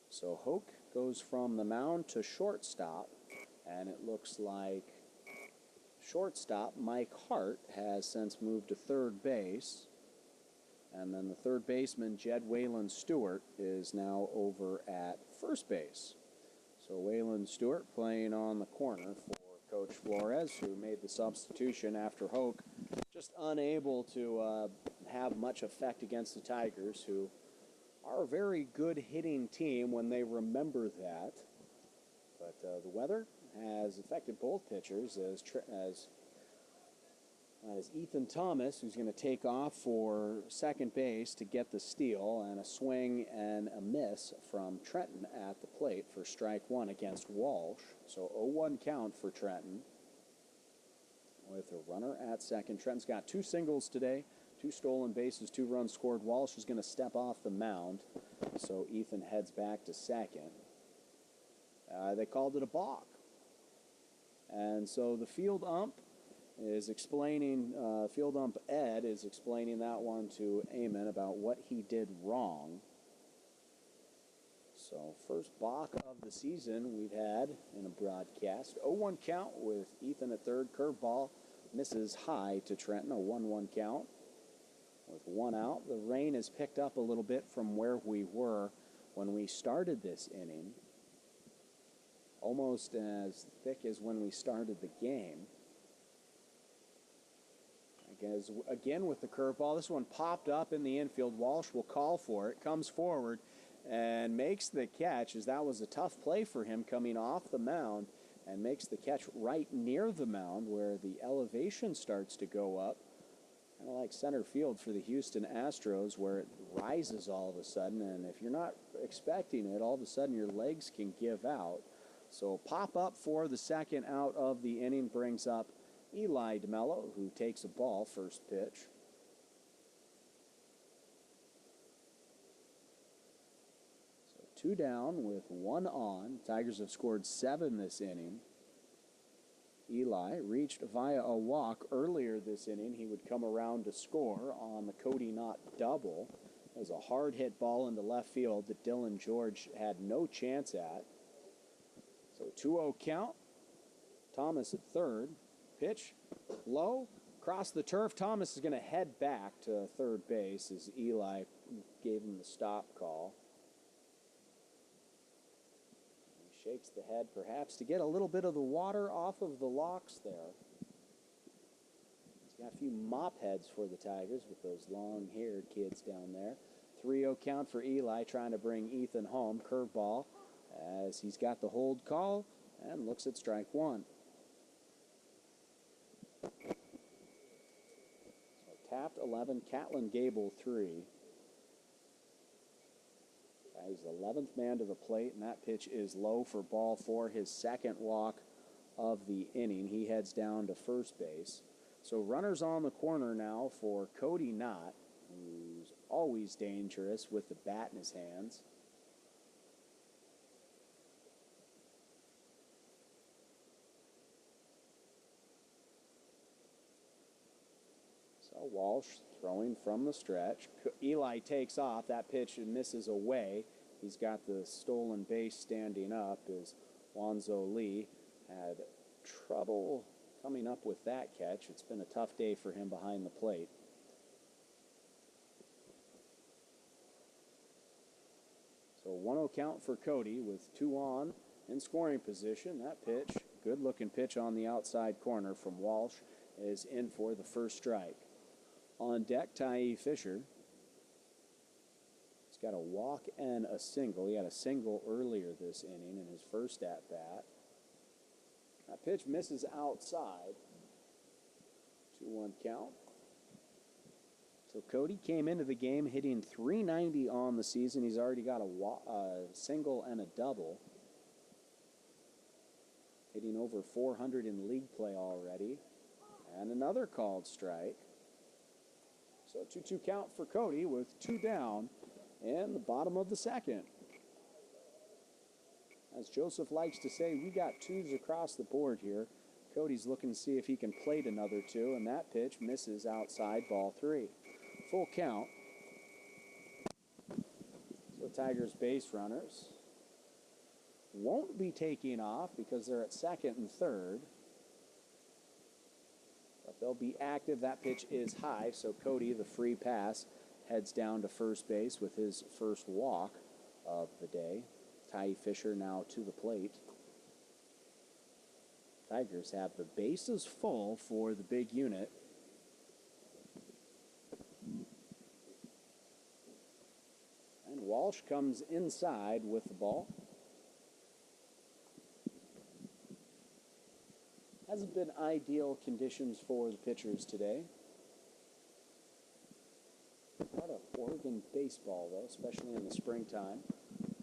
So Hoke goes from the mound to shortstop, and it looks like shortstop Mike Hart has since moved to third base. And then the third baseman, Jed Waylon Stewart, is now over at first base. So Waylon Stewart playing on the corner for Coach Flores, who made the substitution after Hoke just unable to have much effect against the Tigers, who are a very good hitting team when they remember that. But the weather has affected both pitchers as Ethan Thomas, who's going to take off for second base to get the steal, and a swing and a miss from Trenton at the plate for strike one against Walsh. So 0-1 count for Trenton with a runner at second. Trenton's got two singles today, 2 stolen bases, 2 runs scored. Walsh is going to step off the mound, so Ethan heads back to second. They called it a balk. And so the field ump is explaining, field ump Ed is explaining that one to Eamon about what he did wrong. So first balk of the season we've had in a broadcast. 0-1 count with Ethan at third. Curveball misses high to Trenton, a 1-1 count with 1 out. The rain has picked up a little bit from where we were when we started this inning. Almost as thick as when we started the game. I guess, again with the curveball, this one popped up in the infield. Walsh will call for it, comes forward, and makes the catch, as that was a tough play for him coming off the mound, and makes the catch right near the mound where the elevation starts to go up. Kind of like center field for the Houston Astros, where it rises all of a sudden, and if you're not expecting it, all of a sudden your legs can give out. So pop up for the second out of the inning brings up Eli DeMello, who takes a ball first pitch. So 2 down with 1 on. Tigers have scored 7 this inning. Eli reached via a walk earlier this inning. He would come around to score on the Cody Knott double. It was a hard hit ball into left field that Dylan George had no chance at. So 2-0 count. Thomas at third. Pitch low, across the turf. Thomas is going to head back to third base as Eli gave him the stop call. He shakes the head perhaps to get a little bit of the water off of the locks there. He's got a few mop heads for the Tigers with those long-haired kids down there. 3-0 count for Eli, trying to bring Ethan home. Curveball, as he's got the hold call and looks at strike one. So Taft 11, Catlin Gabel 3. He's the 11th man to the plate, and that pitch is low for ball 4, his second walk of the inning. He heads down to first base. So runners on the corner now for Cody Knott, who's always dangerous with the bat in his hands. So Walsh throwing from the stretch. Eli takes off. That pitch misses away. He's got the stolen base standing up as Wanzo Lee had trouble coming up with that catch. It's been a tough day for him behind the plate. So 1-0 count for Cody with 2 on in scoring position. That pitch, good-looking pitch on the outside corner from Walsh, is in for the first strike. On deck, Ty Fisher. He's got a walk and a single. He had a single earlier this inning in his first at-bat. That pitch misses outside. 2-1 count. So Cody came into the game hitting .390 on the season. He's already got a single and a double. Hitting over .400 in league play already. And another called strike. So 2-2 count for Cody with 2 down in the bottom of the second. As Joseph likes to say, we got 2s across the board here. Cody's looking to see if he can plate another 2, and that pitch misses outside, ball 3. Full count. So Tigers base runners won't be taking off because they're at second and third. But they'll be active. That pitch is high, so Cody, the free pass, heads down to first base with his first walk of the day. Ty Fisher now to the plate. Tigers have the bases full for the big unit. And Walsh comes inside with the ball. Hasn't been ideal conditions for the pitchers today. A lot of Oregon baseball, though, especially in the springtime.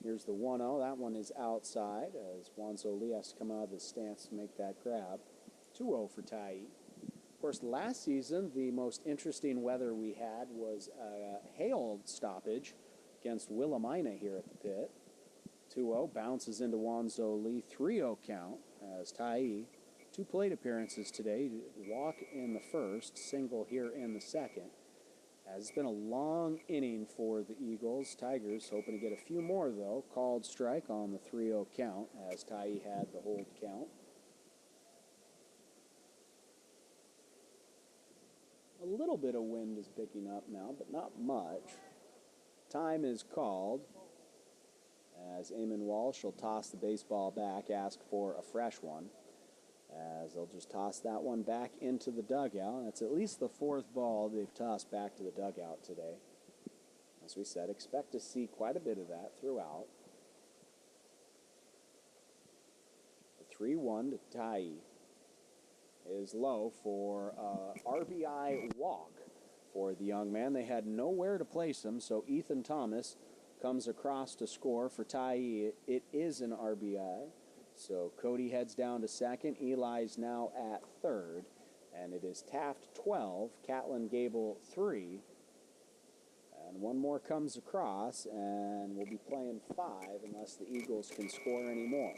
Here's the 1-0. That one is outside as Juan Zoli has to come out of his stance to make that grab. 2-0 for Ty. Of course, last season, the most interesting weather we had was a hail stoppage against Willamina here at the pit. 2-0 bounces into Juan Zoli. 3-0 count as Ty, 2 plate appearances today. Walk in the first, single here in the second. It's been a long inning for the Eagles. Tigers hoping to get a few more, though. Called strike on the 3-0 count as Ty had the hold count. A little bit of wind is picking up now, but not much. Time is called as Eamon Walsh will toss the baseball back, ask for a fresh one. As they'll just toss that one back into the dugout. That's at least the 4th ball they've tossed back to the dugout today. As we said, expect to see quite a bit of that throughout. The 3-1 to Ty is low for RBI walk for the young man. They had nowhere to place him, so Ethan Thomas comes across to score for Ty. It is an RBI. So Cody heads down to second. Eli's now at third. And it is Taft 12, Catlin Gabel 3. And one more comes across, and we'll be playing 5 unless the Eagles can score any more.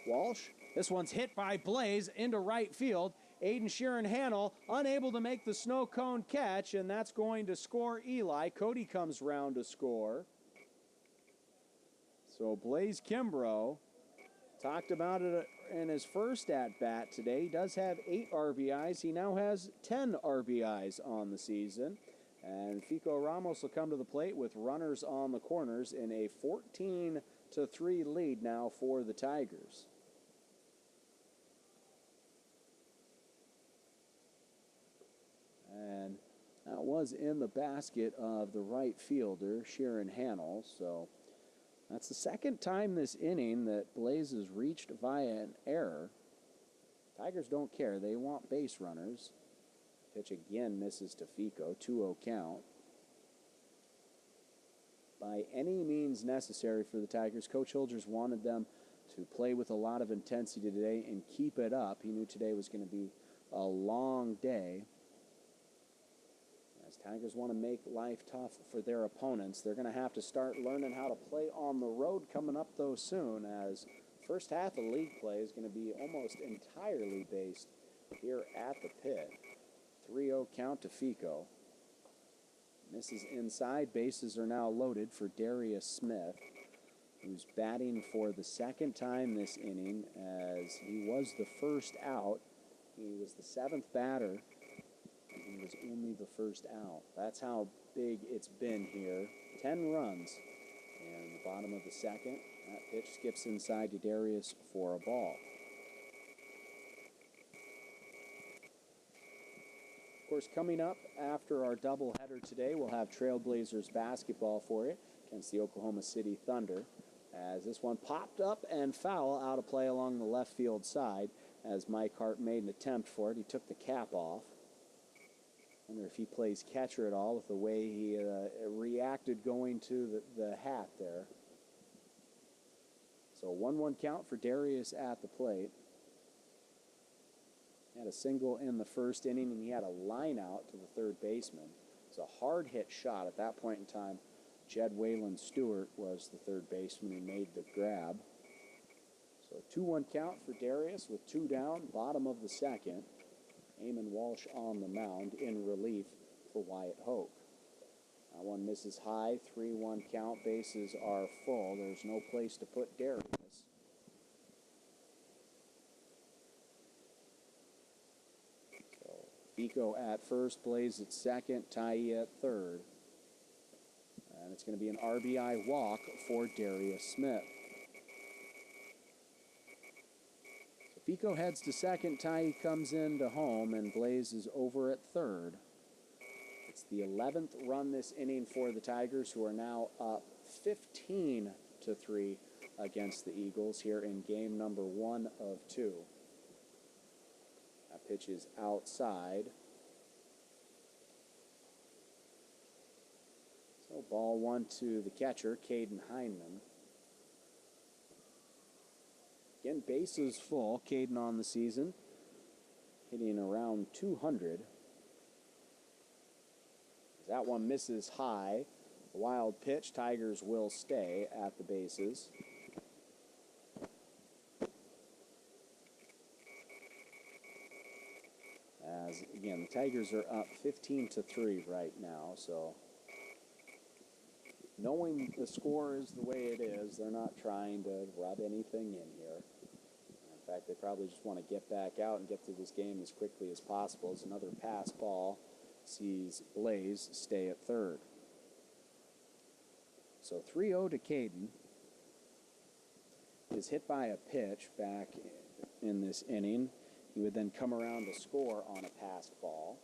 Walsh, this one's hit by Blaze into right field. Aiden Sheeran-Hannell unable to make the snow cone catch, and that's going to score Eli. Cody comes round to score. So Blaze Kimbrough talked about it in his first at-bat today. He does have 8 RBIs. He now has 10 RBIs on the season. And Fico Ramos will come to the plate with runners on the corners in a 14-3 lead now for the Tigers. And that was in the basket of the right fielder, Sheeran-Hannell, so that's the second time this inning that Blaze has reached via an error. Tigers don't care. They want base runners. Pitch again misses to Fico. 2-0 count. By any means necessary for the Tigers, Coach Hilgers wanted them to play with a lot of intensity today and keep it up. He knew today was going to be a long day. As Tigers want to make life tough for their opponents, they're going to have to start learning how to play on the road coming up, though, soon, as first half of league play is going to be almost entirely based here at the pit. 3-0 count to Fico. Misses inside. Bases are now loaded for Darius Smith, who's batting for the second time this inning, as he was the first out. He was the 7th batter. He was only the first out. That's how big it's been here. 10 runs in the bottom of the second. That pitch skips inside to Darius for a ball. Of course, coming up after our doubleheader today, we'll have Trailblazers basketball for you against the Oklahoma City Thunder. As this one popped up and foul out of play along the left field side. As Mike Hart made an attempt for it, he took the cap off. Wonder if he plays catcher at all with the way he reacted going to the hat there. So 1-1 count for Darius at the plate. He had a single in the first inning, and he had a line out to the third baseman. was a hard hit shot. At that point in time, Jed Waylon Stewart was the third baseman who made the grab. So 2-1 count for Darius with 2 down, bottom of the second. Eamon Walsh on the mound in relief for Wyatt Hoke. That one misses high, 3-1 count, bases are full. There's no place to put Darius. So Fico at first, Blaze at second, Ty at third. And it's going to be an RBI walk for Darius Smith. So Fico heads to second, Ty comes into home, and Blaze is over at third. It's the 11th run this inning for the Tigers, who are now up 15-3 against the Eagles here in game number 1 of 2. That pitch is outside. So ball 1 to the catcher, Caden Heineman. Again, bases full. Caden on the season, hitting around 200. That one misses high. A wild pitch. Tigers will stay at the bases. As, again, the Tigers are up 15-3 right now, so knowing the score is the way it is, they're not trying to rub anything in here. In fact, they probably just want to get back out and get through this game as quickly as possible. It's another pass ball. Sees Blaze stay at third. So 3-0 to Caden. Is hit by a pitch back in this inning. He would then come around to score on a passed ball.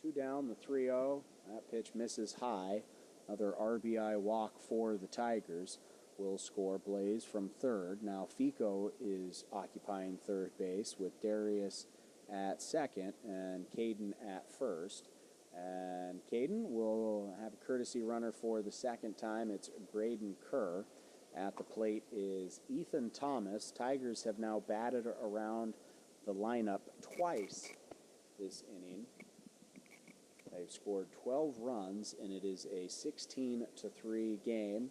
Two down, the 3-0. That pitch misses high. Another RBI walk for the Tigers. Will score Blaze from third. Now Fico is occupying third base with Darius at second and Caden at first. And Caden will have a courtesy runner for the second time. It's Braden Kerr. At the plate is Ethan Thomas. Tigers have now batted around the lineup twice this inning. They've scored 12 runs, and it is a 16-3 game,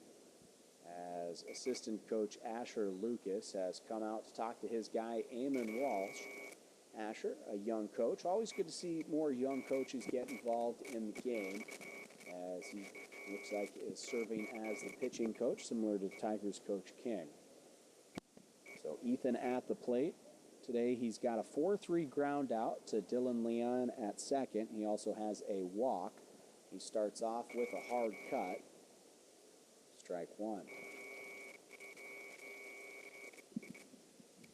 as assistant coach Asher Lucas has come out to talk to his guy, Eamon Walsh. Asher, a young coach. Always good to see more young coaches get involved in the game, as he looks like is serving as the pitching coach, similar to Tigers coach King. So Ethan at the plate. Today he's got a 4-3 ground out to Dylan Leon at second. He also has a walk. He starts off with a hard cut. Strike one.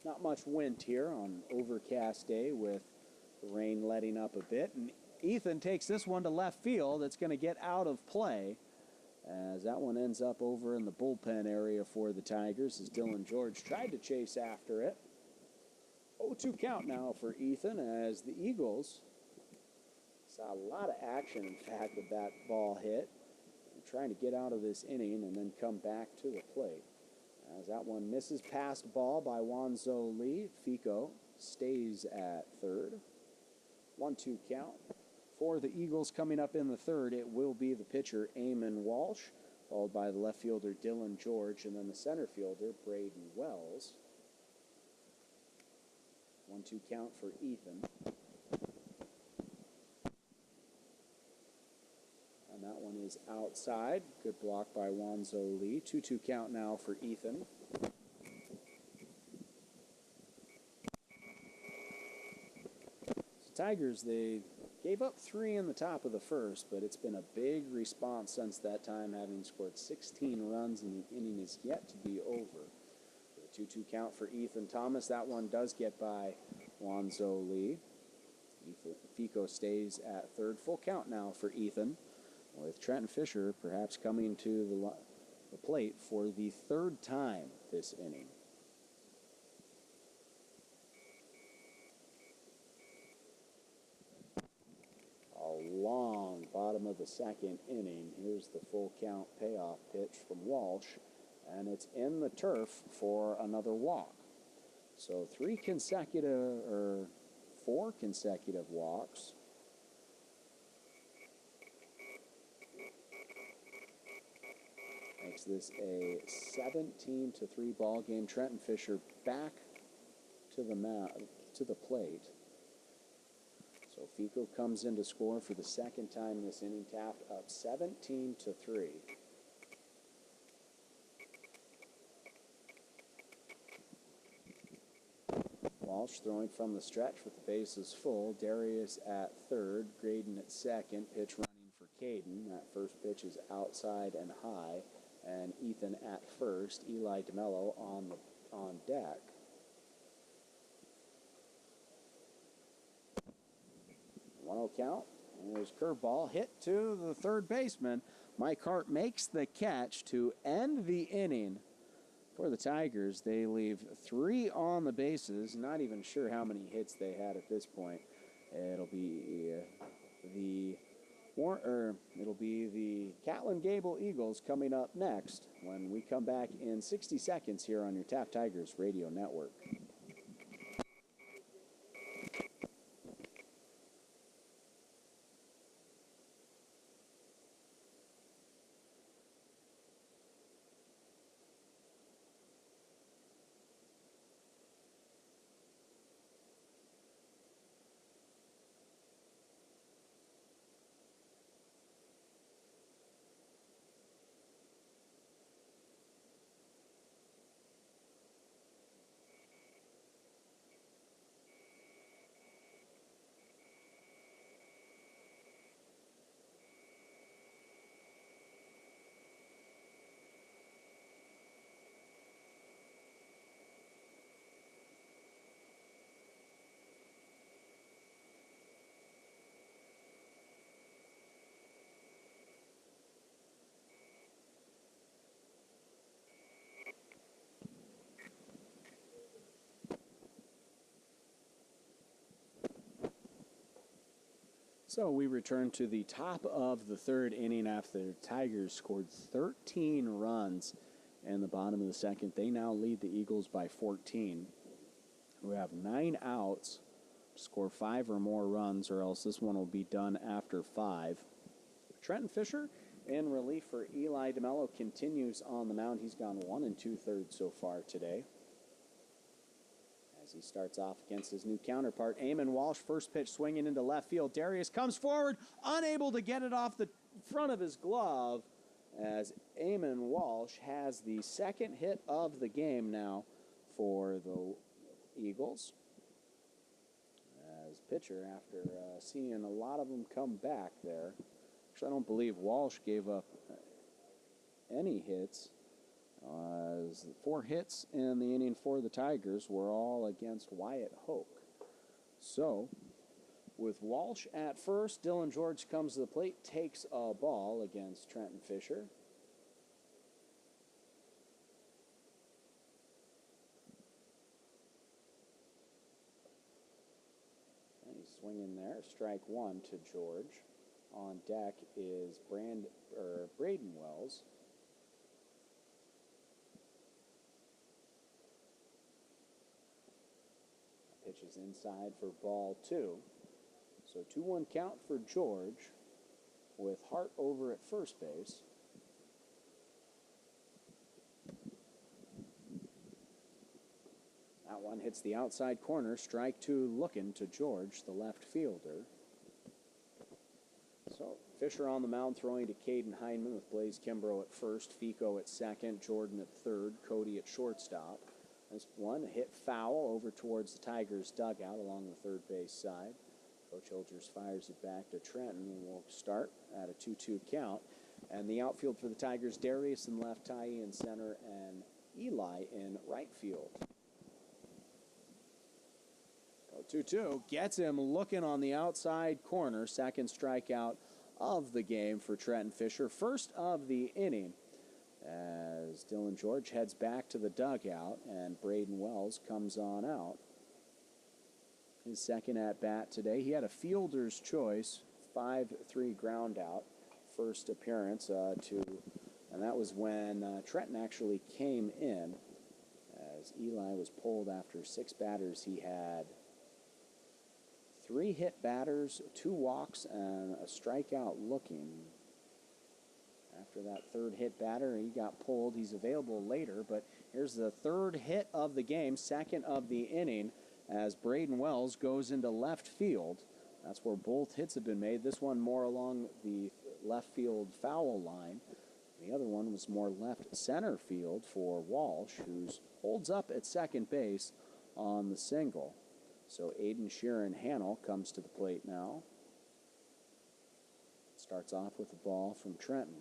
Not much wind here on an overcast day with the rain letting up a bit. And Ethan takes this one to left field. It's going to get out of play, as that one ends up over in the bullpen area for the Tigers, as Dylan George tried to chase after it. 0-2 count now for Ethan, as the Eagles saw a lot of action, in fact, with that ball hit. Trying to get out of this inning and then come back to the plate. As that one misses past ball by Wanzo Lee. Fico stays at third. 1-2 count. For the Eagles coming up in the third, it will be the pitcher, Eamon Walsh, followed by the left fielder, Dylan George, and then the center fielder, Braden Wells. 1-2 count for Ethan. And that one is outside. Good block by Wanzo Lee. 2-2 count now for Ethan. So Tigers, they gave up 3 in the top of the first, but it's been a big response since that time, having scored 16 runs, and the inning is yet to be over. The 2-2 count for Ethan Thomas. That one does get by Wanzo Lee. Fico stays at third. Full count now for Ethan, with Trenton Fisher perhaps coming to the plate for the third time this inning. A long bottom of the second inning. Here's the full count payoff pitch from Walsh, and it's in the turf for another walk. So 4 consecutive walks. Makes this a 17-3 ball game. Trenton Fisher back to the plate. So Fico comes in to score for the second time this inning. Taft up 17-3. Walsh throwing from the stretch with the bases full. Darius at third, Graydon at second. Pitch running for Caden. That first pitch is outside and high. And Ethan at first. Eli DeMello on deck. One-0 count. And there's curveball hit to the third baseman. Mike Hart makes the catch to end the inning. For the Tigers, they leave 3 on the bases. Not even sure how many hits they had at this point. It'll be the Catlin Gabel Eagles coming up next when we come back in 60 seconds here on your Taft Tigers radio network. So we return to the top of the third inning after the Tigers scored 13 runs in the bottom of the second. They now lead the Eagles by 14. We have 9 outs, score 5 or more runs, or else this one will be done after 5. Trenton Fisher in relief for Eli DeMello continues on the mound. He's gone 1 2/3 so far today. As he starts off against his new counterpart, Eamon Walsh, first pitch swinging into left field. Darius comes forward, unable to get it off the front of his glove, as Eamon Walsh has the second hit of the game now for the Eagles. As pitcher, after seeing a lot of them come back there. Actually, I don't believe Walsh gave up any hits. 4 hits in the inning for the Tigers were all against Wyatt Hoke. So, with Walsh at first, Dylan George comes to the plate, takes a ball against Trenton Fisher. And he's swinging there, strike 1 to George. On deck is Braden Wells. Pitches inside for ball 2. So 2-1 count for George with Hart over at first base. That one hits the outside corner. Strike 2 looking to George, the left fielder. So Fisher on the mound throwing to Caden Heineman with Blaze Kimbrough at first, Fico at second, Jordan at third, Cody at shortstop. This one hit foul over towards the Tigers' dugout along the third base side. Coach Hilgers fires it back to Trenton, and we'll start at a 2-2 count. And the outfield for the Tigers, Darius in left, Ty in center, and Eli in right field. 2-2 gets him looking on the outside corner. Second strikeout of the game for Trenton Fisher. First of the inning, as Dylan George heads back to the dugout and Braden Wells comes on out. His second at-bat today. He had a fielder's choice, 5-3 ground out, first appearance and that was when Trenton actually came in. As As Eli was pulled after 6 batters, he had 3 hit batters, 2 walks, and a strikeout looking. After that 3rd hit batter, he got pulled. He's available later, but here's the 3rd hit of the game, 2nd of the inning, as Braden Wells goes into left field. That's where both hits have been made. This one more along the left field foul line. The other one was more left center field for Walsh, who holds up at second base on the single. So Aiden Sheeran Hannell comes to the plate now. Starts off with the ball from Trenton.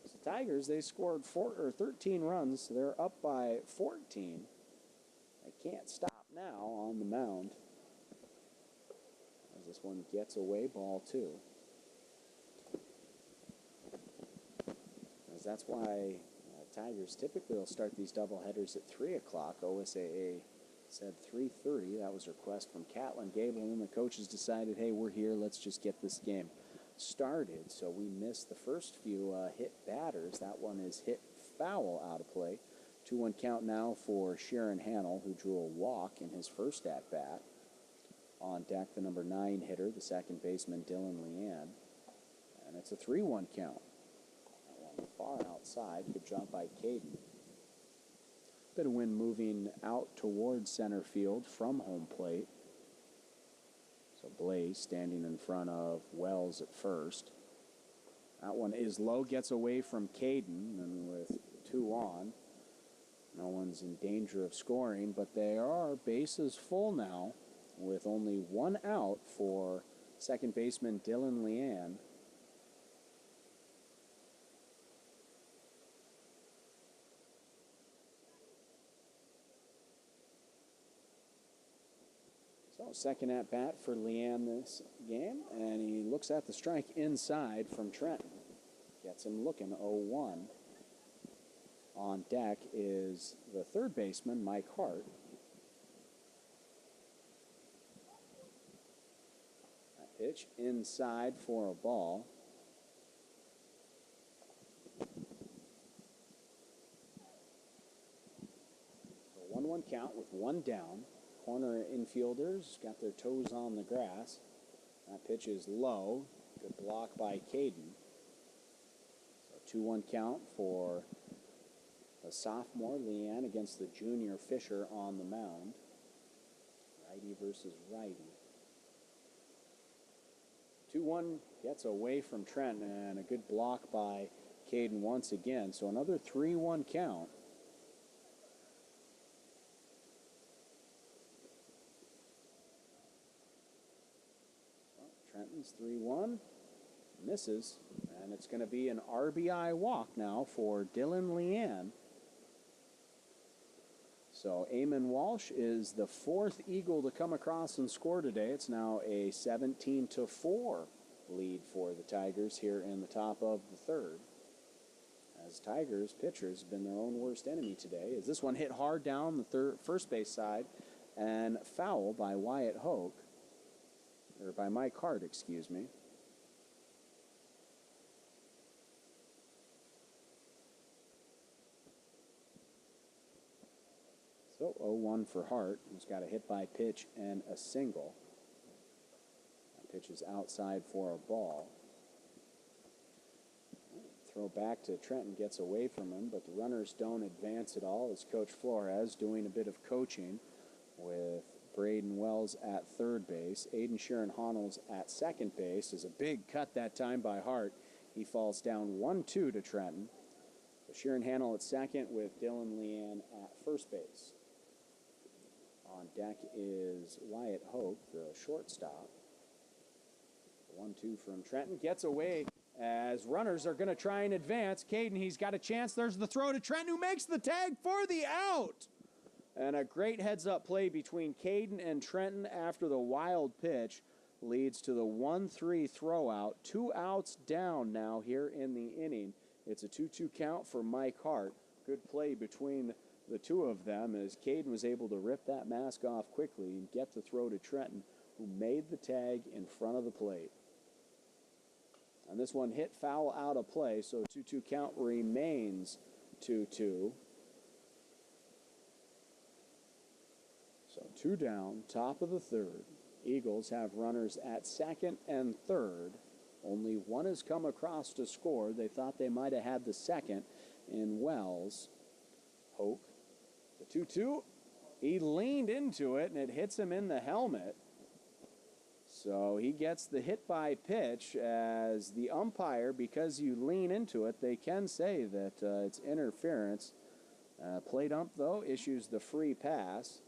So the Tigers, they scored 13 runs. So they're up by 14. They can't stop now on the mound. As this one gets away, ball 2. As that's why Tigers typically will start these doubleheaders at 3 o'clock. OSAA said 3:30. That was a request from Catlin Gabel, and the coaches decided, hey, we're here. Let's just get this game started. So we missed the first few hit batters. That one is hit foul out of play. 2-1 count now for Sheeran Hannell, who drew a walk in his first at-bat. On deck, the number 9 hitter, the second baseman, Dylan Leanne. And it's a 3-1 count. That one far outside. Good job by Caden. Bit of wind moving out towards center field from home plate. So Blaze standing in front of Wells at first. That one is low, gets away from Caden, and with 2 on, no one's in danger of scoring, but they are bases full now with only 1 out for second baseman Dylan Leanne. So second at bat for Leanne this game, and he looks at the strike inside from Trenton. Gets him looking, 0-1. On deck is the third baseman, Mike Hart. That pitch inside for a ball. So 1-1 count with 1 down. Corner infielders got their toes on the grass. That pitch is low. Good block by Caden. So 2-1 count for the sophomore Leanne against the junior Fisher on the mound. Righty versus righty. 2-1 gets away from Trent, and a good block by Caden once again. So another 3-1 count. Trenton's 3-1, misses, and it's going to be an RBI walk now for Dylan Leanne. So Eamon Walsh is the 4th Eagle to come across and score today. It's now a 17-4 lead for the Tigers here in the top of the 3rd. As Tigers pitchers have been their own worst enemy today. As this one hit hard down the first base side and foul by Wyatt Hoke. Or by Mike Hart, excuse me. So 0-1 for Hart, who's got a hit by pitch and a single. That pitch is outside for a ball. Throw back to Trenton, gets away from him, but the runners don't advance at all as Coach Flores doing a bit of coaching with Braden Wells at third base. Aiden Sheeran Hannell's at second base. Is a big cut that time by Hart. He falls down 1-2 to Trenton. So Sheeran Hannell at second with Dylan Leanne at first base. On deck is Wyatt Hoke, the shortstop. 1-2 from Trenton. Gets away as runners are going to try and advance. Caden, he's got a chance. There's the throw to Trenton, who makes the tag for the out. And a great heads-up play between Caden and Trenton after the wild pitch leads to the 1-3 throwout. 2 outs down now here in the inning. It's a 2-2 count for Mike Hart. Good play between the two of them as Caden was able to rip that mask off quickly and get the throw to Trenton, who made the tag in front of the plate. And this one hit foul out of play, so 2-2 count remains 2-2. 2 down, top of the third. Eagles have runners at second and third. Only one has come across to score. They thought they might have had the second in Wells. Hoke, the 2-2. He leaned into it, and it hits him in the helmet. So he gets the hit by pitch as the umpire, because you lean into it, they can say that it's interference. Plate ump, though, issues the free pass.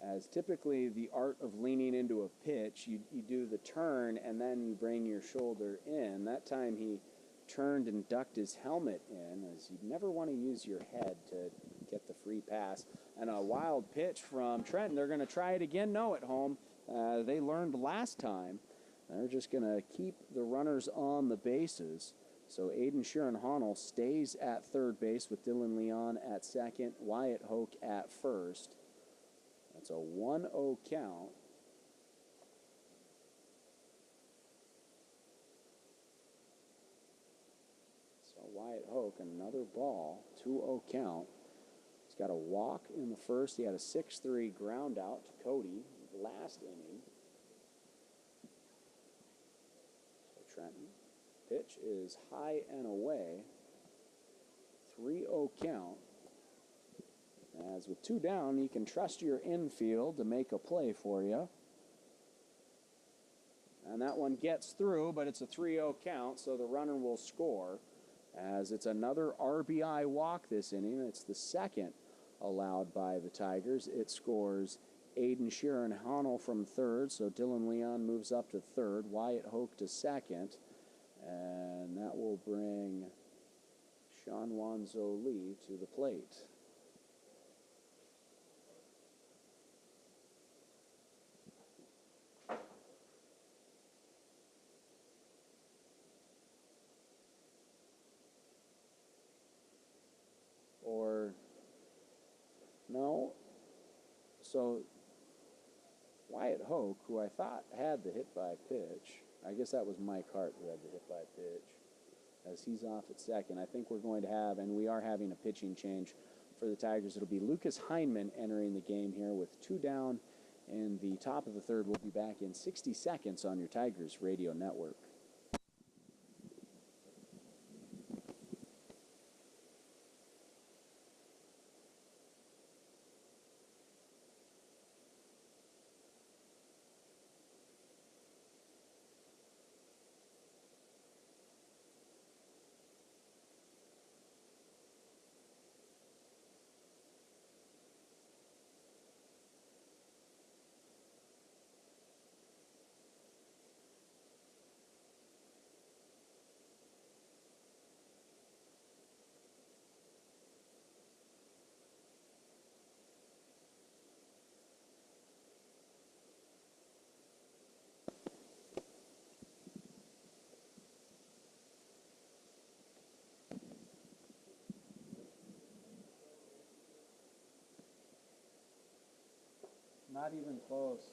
As typically the art of leaning into a pitch, you do the turn and then you bring your shoulder in. That time he turned and ducked his helmet in, as you never want to use your head to get the free pass. And a wild pitch from Trenton. They're going to try it again. No, at home. They learned last time. They're just going to keep the runners on the bases. So Aiden Sheeran-Honnell stays at third base with Dylan Leon at second, Wyatt Hoke at first. That's a 1-0 count. So Wyatt Hoke, another ball, 2-0 count. He's got a walk in the first. He had a 6-3 ground out to Cody last inning. So Trenton. Pitch is high and away. 3-0 count. As with 2 down, you can trust your infield to make a play for you. And that one gets through, but it's a 3-0 count, so the runner will score. As it's another RBI walk this inning. It's the second allowed by the Tigers. It scores Aiden Sheeran-Honnell from third, so Dylan Leon moves up to third. Wyatt Hoke to second. And that will bring Sean Wanzo Lee to the plate. Or, no. So, Wyatt Hoke, who I thought had the hit by pitch, I guess that was Mike Hart who had the hit by pitch, as he's off at second. I think we're going to have, and we are having a pitching change for the Tigers. It'll be Lucas Heinman entering the game here with 2 down, and the top of the third will be back in 60 seconds on your Tigers radio network. Not even close.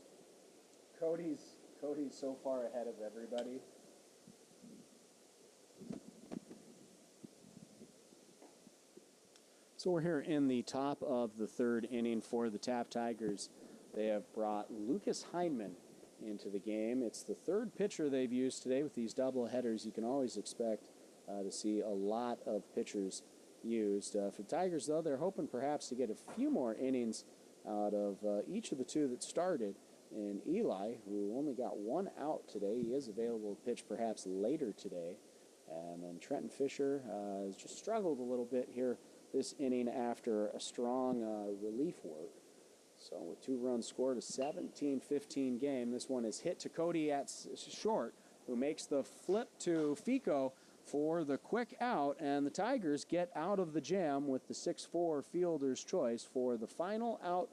Cody's so far ahead of everybody. So we're here in the top of the third inning for the Taft Tigers. They have brought Lucas Heinman into the game. It's the third pitcher they've used today with these double headers. You can always expect to see a lot of pitchers used. For the Tigers, though, they're hoping perhaps to get a few more innings out of each of the 2 that started. And Eli, who only got 1 out today, he is available to pitch perhaps later today. And then Trenton Fisher has just struggled a little bit here this inning after a strong relief work. So with 2 runs scored, a 17-15 game. This one is hit to Cody at short, who makes the flip to Fico for the quick out, and the Tigers get out of the jam with the 6-4 fielder's choice for the final out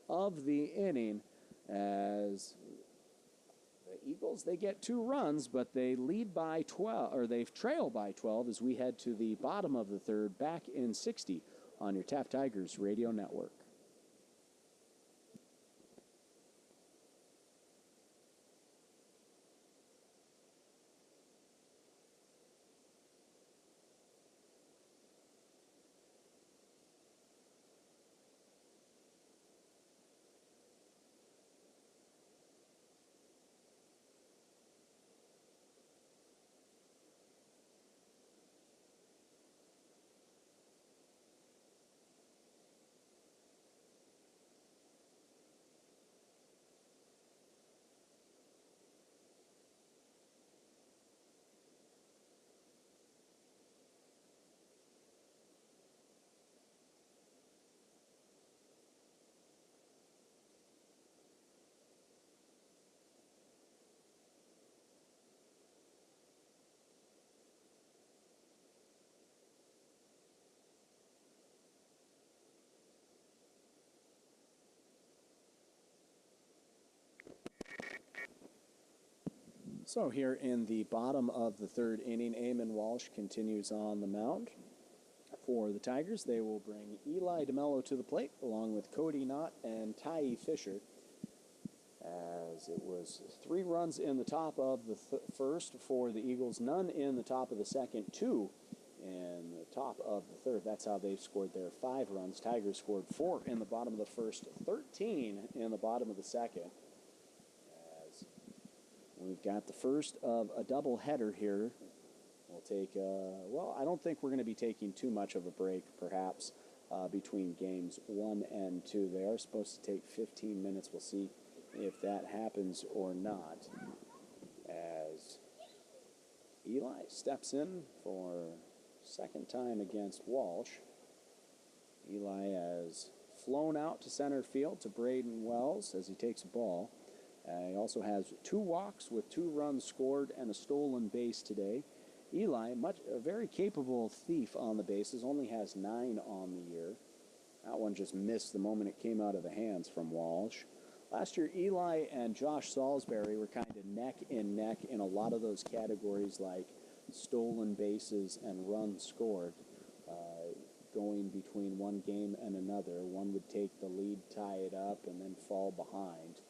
of the inning. As the Eagles, they get 2 runs, but they lead by 12, or they trail by 12 as we head to the bottom of the third, back in 60 on your Taft Tigers radio network. So here in the bottom of the third inning, Eamon Walsh continues on the mound. For the Tigers, they will bring Eli DeMello to the plate, along with Cody Knott and Ty Fisher. As it was 3 runs in the top of the first for the Eagles, none in the top of the second, 2 in the top of the third. That's how they've scored their 5 runs. Tigers scored 4 in the bottom of the first, 13 in the bottom of the second. As we've got the first of a doubleheader here. We'll take, well, I don't think we're going to be taking too much of a break, perhaps, between games 1 and 2. They are supposed to take 15 minutes. We'll see if that happens or not. As Eli steps in for second time against Walsh. Eli has flown out to center field to Braden Wells as he takes a ball. He also has 2 walks with 2 runs scored and a stolen base today. Eli, a very capable thief on the bases, only has 9 on the year. That one just missed the moment it came out of the hands from Walsh. Last year, Eli and Josh Salisbury were kind of neck and neck in a lot of those categories like stolen bases and runs scored. Going between one game and another, one would take the lead, tie it up, and then fall behind.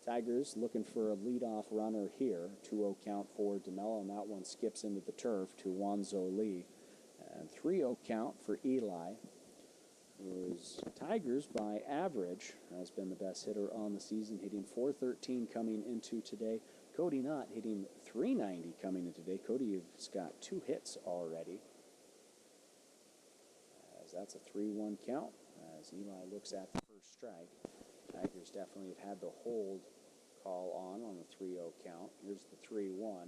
Tigers looking for a leadoff runner here. 2-0 count for DeMello, and that one skips into the turf to Wanzo Lee. And 3-0 count for Eli, whose Tigers by average has been the best hitter on the season, hitting .413 coming into today. Cody Knott hitting .390 coming in today. Cody has got 2 hits already. As that's a 3-1 count as Eli looks at the first strike. Tigers definitely have had the hold call on the 3-0 count. Here's the 3-1.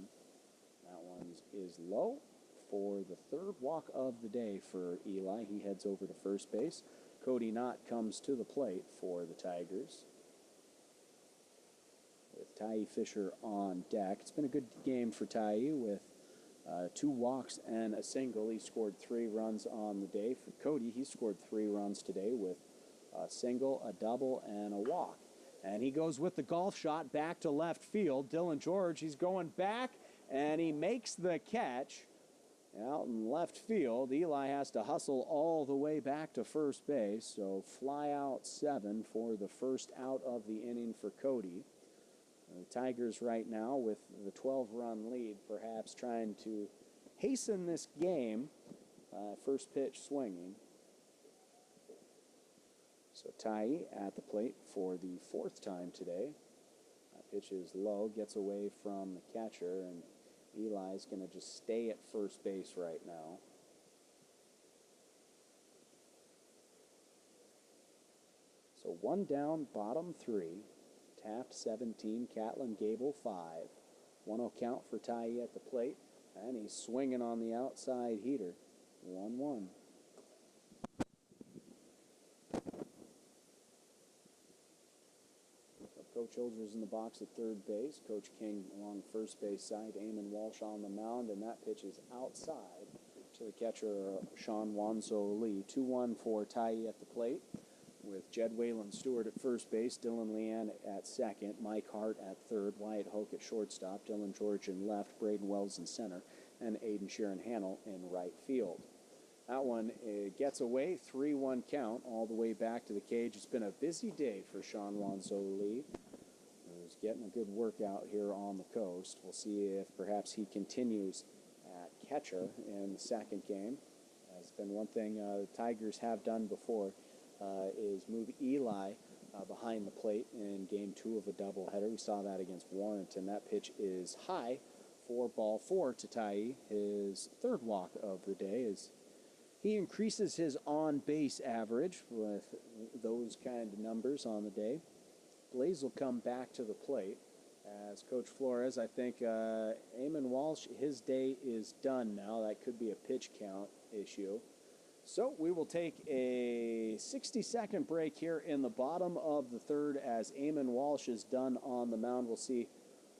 That one is low for the third walk of the day for Eli. He heads over to first base. Cody Knott comes to the plate for the Tigers, with Ty Fisher on deck. It's been a good game for Ty with 2 walks and a single. He scored 3 runs on the day. For Cody, he scored 3 runs today with a single, a double, and a walk. And he goes with the golf shot back to left field. Dylan George, he's going back, and he makes the catch out in left field. Eli has to hustle all the way back to first base, so fly out 7 for the first out of the inning for Cody. The Tigers right now with the 12-run lead, perhaps trying to hasten this game. First pitch swinging. So Ty at the plate for the 4th time today. That pitch is low, gets away from the catcher, and Eli's going to just stay at first base right now. So 1 down, bottom 3. Taft 17, Catlin Gabel 5. 1-0 count for Ty at the plate, and he's swinging on the outside heater. 1-1. Coach Childers in the box at third base. Coach King along first base side. Eamon Walsh on the mound, and that pitch is outside to the catcher, Sean Wanzo Lee. 2-1 for Ty at the plate, with Jed Wayland Stewart at first base, Dylan Leanne at second, Mike Hart at third, Wyatt Hoke at shortstop, Dylan George in left, Braden Wells in center, and Aiden Sharon Hannell in right field. That one gets away, 3-1 count, all the way back to the cage. It's been a busy day for Sean Wanzo Lee, who's getting a good workout here on the coast. We'll see if perhaps he continues at catcher in the second game. It's been one thing the Tigers have done before, is move Eli behind the plate in game 2 of a doubleheader. We saw that against Warrenton. That pitch is high for ball 4 to Ty. His 3rd walk of the day is he increases his on-base average with those kind of numbers on the day. Blaze will come back to the plate as Coach Flores, I think Eamon Walsh, his day is done now. That could be a pitch count issue. So we will take a 60-second break here in the bottom of the 3rd as Eamon Walsh is done on the mound. We'll see,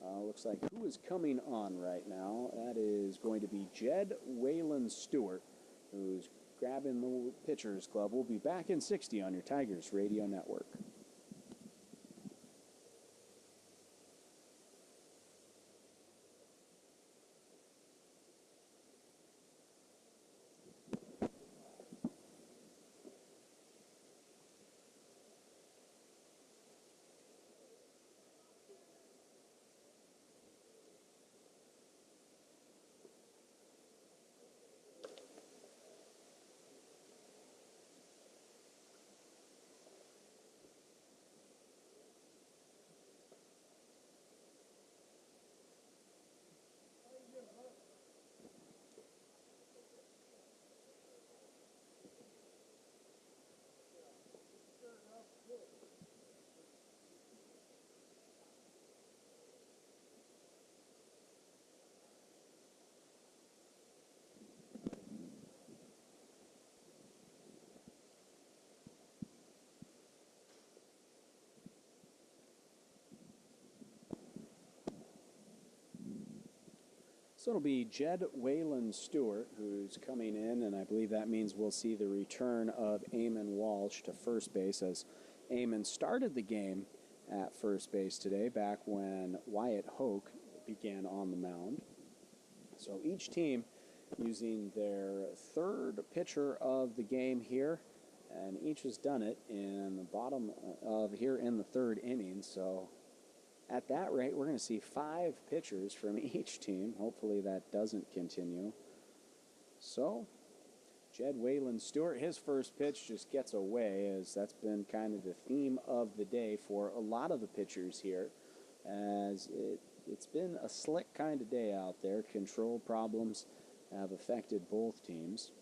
looks like who is coming on right now. That is going to be Jed Wayland Stewart, who's grabbing the pitcher's glove. We'll be back in 60 on your Tigers Radio Network. So it'll be Jed Wayland Stewart who's coming in, and I believe that means we'll see the return of Eamon Walsh to first base, as Eamon started the game at first base today, back when Wyatt Hoke began on the mound. So each team using their third pitcher of the game here, and each has done it in the bottom of here in the third inning. So at that rate, we're going to see 5 pitchers from each team. Hopefully that doesn't continue. So Jed Wayland Stewart, his first pitch just gets away, as that's been kind of the theme of the day for a lot of the pitchers here, as it's been a slick kind of day out there. Control problems have affected both teams.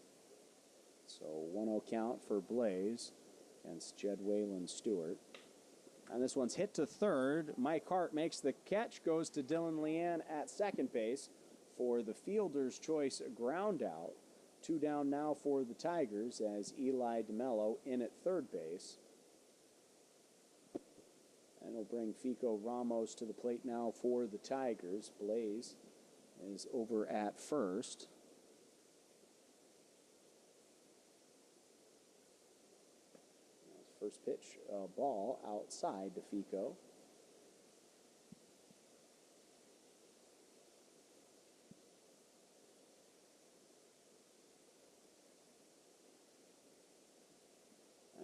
So 1-0 count for Blaze against Jed Wayland Stewart. And this one's hit to third. Mike Hart makes the catch, goes to Dylan Leanne at second base for the fielder's choice ground out. 2 down now for the Tigers, as Eli DeMello in at third base. And we'll bring Fico Ramos to the plate now for the Tigers. Blaze is over at first. First pitch, ball outside to Fico.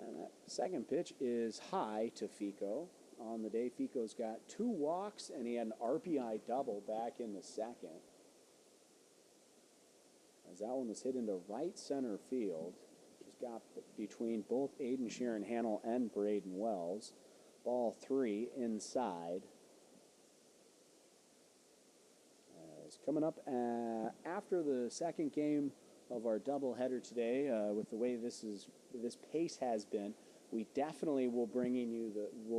And that second pitch is high to Fico. On the day, Fico's got 2 walks, and he had an RBI double back in the second, as that one was hit into right center field. Got between both Aiden Sharon Hannell and Braden Wells. Ball 3 inside. It's coming up after the second game of our doubleheader today. With the way this pace has been, we definitely will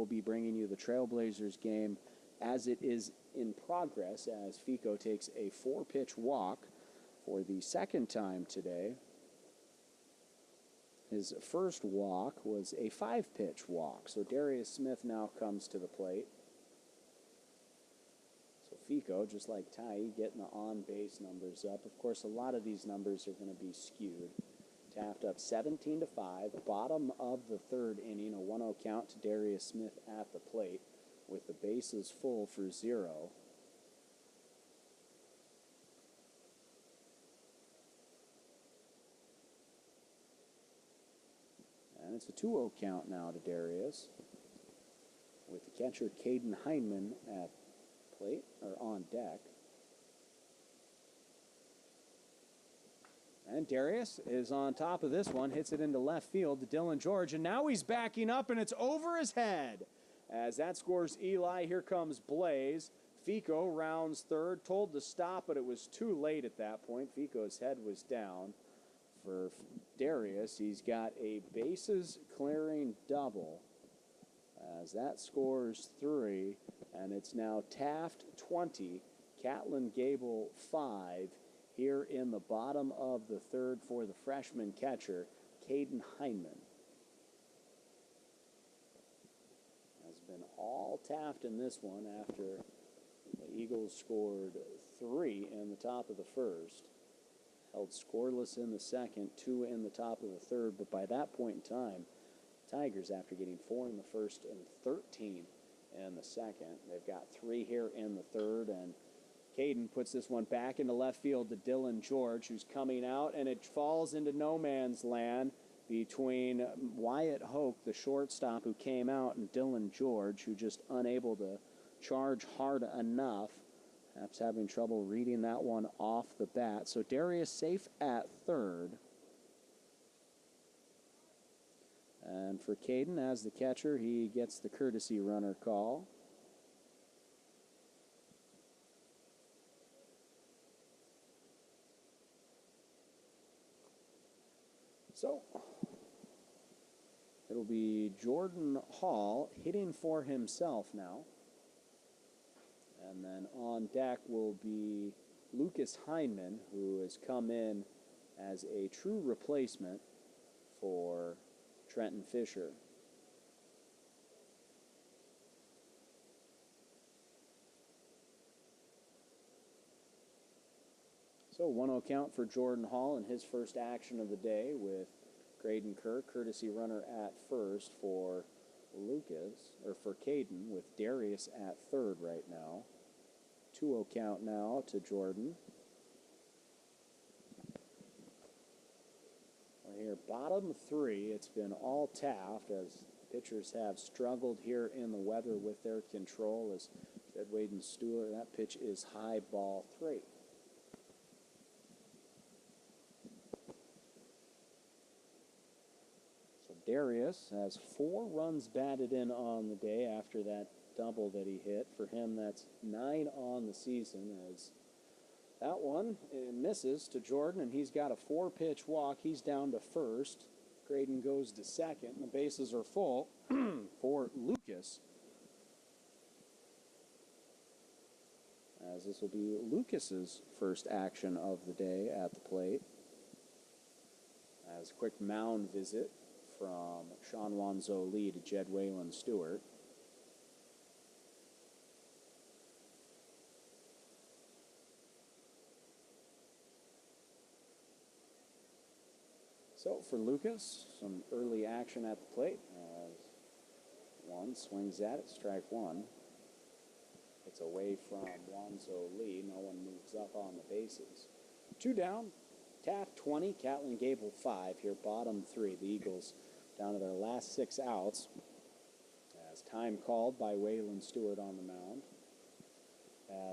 be bringing you the Trailblazers game as it is in progress, as Fico takes a 4-pitch walk for the second time today. His first walk was a 5-pitch walk. So Darius Smith now comes to the plate. So Fico, just like Ty, getting the on-base numbers up. Of course, a lot of these numbers are going to be skewed. Taft up 17-5, bottom of the third inning, a 1-0 count to Darius Smith at the plate with the bases full for 0. And it's a 2-0 count now to Darius, with the catcher Caden Heineman at plate, or on deck. And Darius is on top of this one, hits it into left field to Dylan George, and now he's backing up, and it's over his head. As that scores Eli, here comes Blaze. Fico rounds third, told to stop, but it was too late at that point. Fico's head was down. For Darius, he's got a bases clearing double, as that scores 3, and it's now Taft 20, Catlin Gabel 5, here in the bottom of the third for the freshman catcher, Caden Heineman. Has been all Taft in this one after the Eagles scored 3 in the top of the first. Held scoreless in the second, 2 in the top of the third, but by that point in time, Tigers, after getting 4 in the first and 13 in the second, they've got 3 here in the third, and Caden puts this one back into left field to Dylan George, who's coming out, and it falls into no man's land between Wyatt Hoke, the shortstop, who came out, and Dylan George, who just unable to charge hard enough. Perhaps having trouble reading that one off the bat. So Darius safe at third. And for Caden, as the catcher, he gets the courtesy runner call. So it'll be Jordan Hall hitting for himself now. And then on deck will be Lucas Heineman, who has come in as a true replacement for Trenton Fisher. So 1-0 count for Jordan Hall in his first action of the day with Graydon Kerr, courtesy runner at first for Lucas, or for Caden, with Darius at third right now. 2-0 count now to Jordan. We're here bottom three. It's been all Taft as pitchers have struggled here in the weather with their control as Jed Waden Stewart. That pitch is high, ball 3. So Darius has 4 runs batted in on the day after that double that he hit. For him, that's 9 on the season, as that one misses to Jordan, and he's got a 4-pitch walk. He's down to first. Graydon goes to second, and the bases are full for Lucas. As this will be Lucas's first action of the day at the plate. As a quick mound visit from Sean Wanzo Lee to Jed Waylon Stewart. So for Lucas, some early action at the plate as one swings at it, strike one. It's away from Wanzo Lee. No one moves up on the bases. 2 down. Taft 20, Catlin Gabel 5 here, bottom 3. The Eagles down to their last 6 outs. As time called by Waylon Stewart on the mound.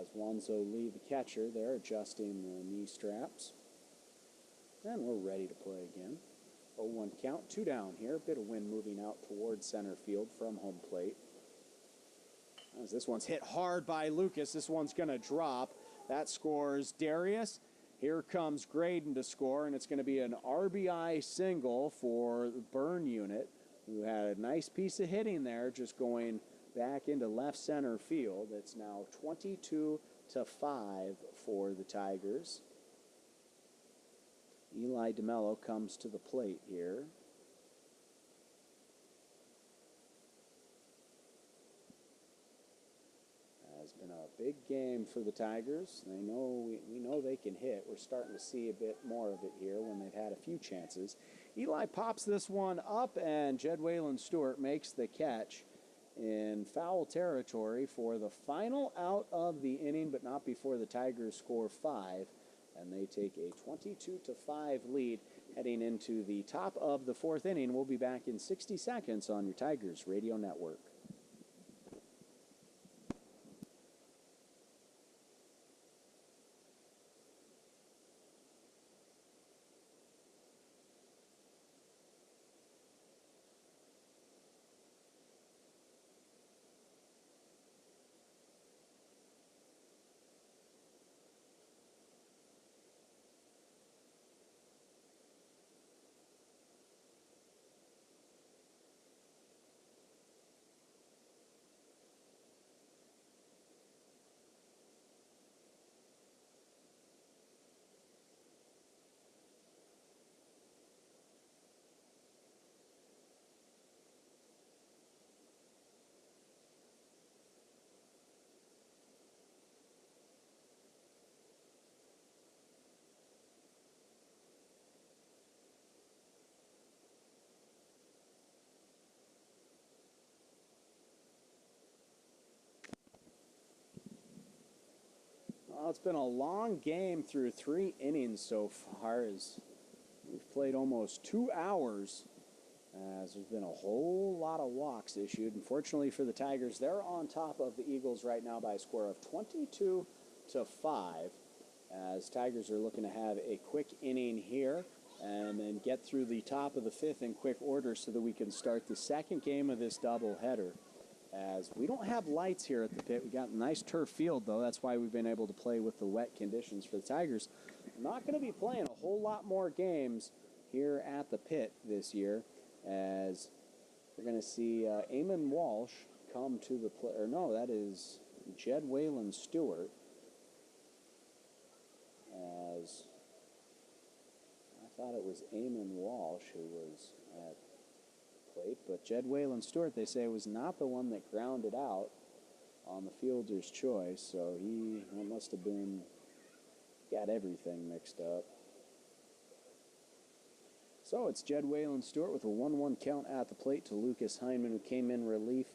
As Wanzo Lee, the catcher, there adjusting the knee straps. And we're ready to play again. 0-1 count, 2 down here. A bit of wind moving out towards center field from home plate. As this one's hit hard by Lucas, this one's going to drop. That scores Darius. Here comes Graydon to score, and it's going to be an RBI single for the burn unit, who had a nice piece of hitting there, just going back into left center field. It's now 22-5 for the Tigers. Eli DeMello comes to the plate here. It's been a big game for the Tigers. They know we know they can hit. We're starting to see a bit more of it here when they've had a few chances. Eli pops this one up, and Jed Waylon Stewart makes the catch in foul territory for the final out of the inning, but not before the Tigers score 5. And they take a 22-5 lead heading into the top of the 4th inning. We'll be back in 60 seconds on your Tigers Radio Network. Well, it's been a long game through 3 innings so far, as we've played almost 2 hours, as there's been a whole lot of walks issued. Unfortunately for the Tigers, they're on top of the Eagles right now by a score of 22-5, as Tigers are looking to have a quick inning here and then get through the top of the 5th in quick order so that we can start the second game of this doubleheader. As we don't have lights here at the pit. We got a nice turf field, though. That's why we've been able to play with the wet conditions for the Tigers. We're not going to be playing a whole lot more games here at the pit this year, as we're going to see Eamon Walsh come to the play. Or no, that is Jed Waylon Stewart. As I thought it was Eamon Walsh who was at plate, but Jed Waylon Stewart, they say, was not the one that grounded out on the fielder's choice, so he must have been Got everything mixed up. So it's Jed Whalen Stewart with a 1-1 count at the plate to Lucas Heineman, who came in relief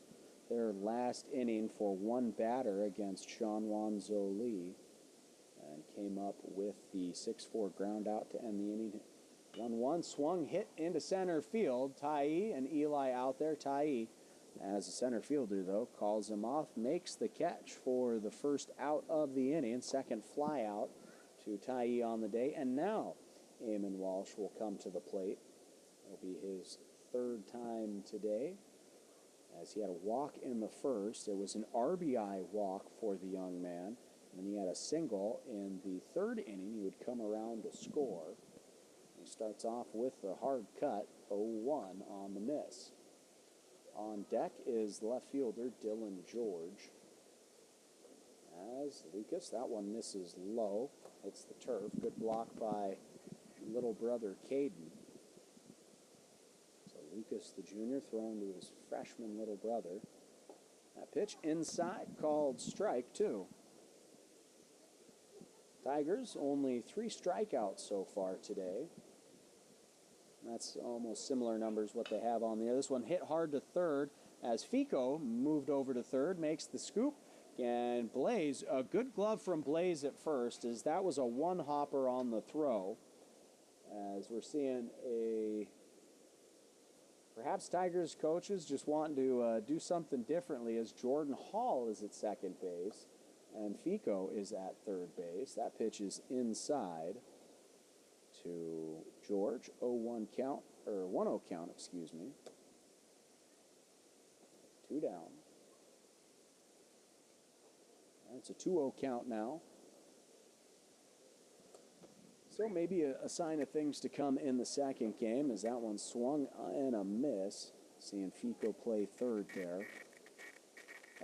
their last inning for one batter against Sean Wanzo Lee, and came up with the 6-4 ground out to end the inning. 1-1, swung, hit into center field. Tye and Eli out there. Tye, as a center fielder though, calls him off, makes the catch for the first out of the inning. Second fly out to Tye on the day, and now Eamon Walsh will come to the plate. It'll be his third time today, as he had a walk in the first. It was an RBI walk for the young man. And he had a single in the third inning. He would come around to score. He starts off with the hard cut, 0-1 on the miss. On deck is left fielder Dylan George. As Lucas, that one misses low. Hits the turf. Good block by little brother Caden. So Lucas the junior throwing to his freshman little brother. That pitch inside, called strike two. Tigers only 3 strikeouts so far today. That's almost similar numbers what they have on there. This one hit hard to third as Fico moved over to third, makes the scoop. And Blaze, a good glove from Blaze at first, as that was a one-hopper on the throw. As we're seeing perhaps Tigers coaches just wanting to do something differently, as Jordan Hall is at second base and Fico is at third base. That pitch is inside to George. 0-1 count, or 1-0 count, excuse me. 2 down. It's a 2-0 count now. So maybe a sign of things to come in the second game, as that one swung and a miss. Seeing Fico play third there,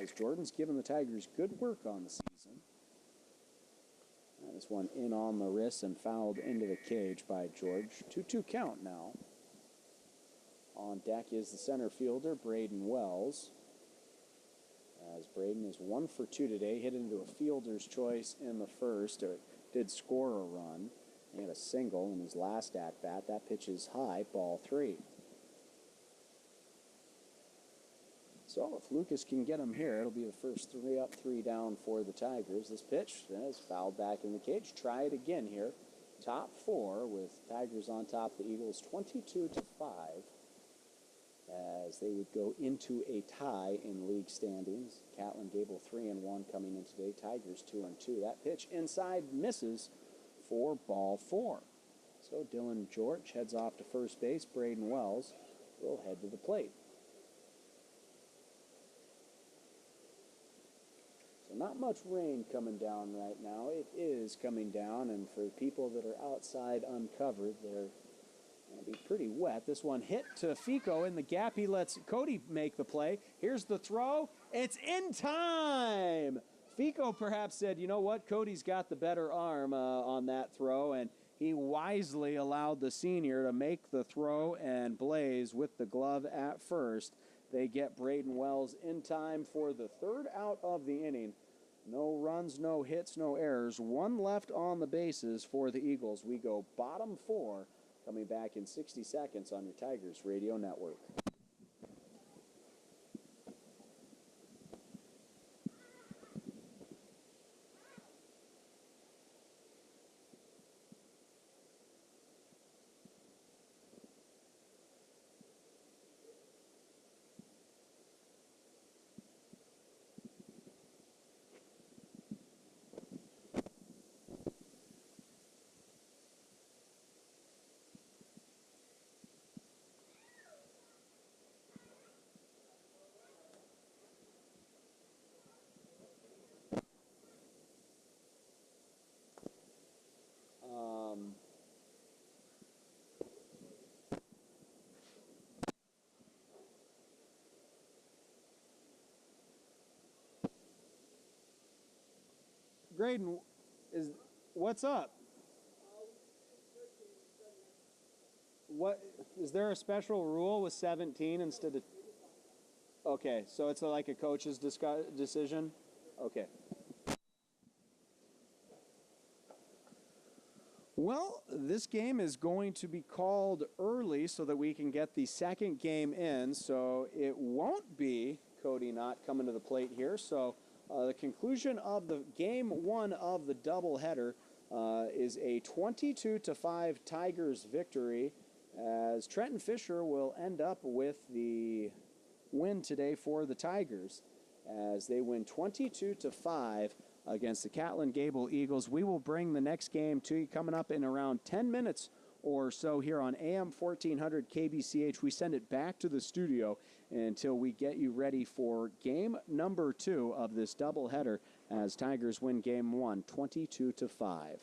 as Jordan's given the Tigers good work on the season. This one in on the wrist and fouled into the cage by George. 2-2 count now. On deck is the center fielder, Braden Wells. As Braden is 1 for 2 today, hit into a fielder's choice in the first, or did score a run. He had a single in his last at-bat. That pitch is high, ball 3. So if Lucas can get him here, it'll be the first 3 up, 3 down for the Tigers. This pitch is fouled back in the cage. Try it again here. Top 4 with Tigers on top of the Eagles 22-5, as they would go into a tie in league standings. Catlin Gabel 3-1 coming in today. Tigers 2-2. That pitch inside misses for ball 4. So Dylan George heads off to first base. Braden Wells will head to the plate. So not much rain coming down right now. It is coming down, and for people that are outside uncovered, they're going to be pretty wet. This one hit to Fico in the gap. He lets Cody make the play. Here's the throw. It's in time. Fico perhaps said, you know what, Cody's got the better arm on that throw, and he wisely allowed the senior to make the throw, and Blaze with the glove at first. They get Braden Wells in time for the third out of the inning. No runs, no hits, no errors. 1 left on the bases for the Eagles. We go bottom 4, coming back in 60 seconds on your Tigers Radio Network. Graydon, what's up? What is there a special rule with 17 instead of? Okay, so it's like a coach's decision. Okay. Well, this game is going to be called early so that we can get the second game in. So it won't be Cody Knott coming to the plate here. So the conclusion of the game one of the doubleheader is a 22-5 Tigers victory, as Trenton Fisher will end up with the win today for the Tigers, as they win 22-5 against the Catlin Gabel Eagles. We will bring the next game to you coming up in around 10 minutes or so here on AM 1400 KBCH. We send it back to the studio until we get you ready for game number 2 of this doubleheader, as Tigers win game 1 22-5.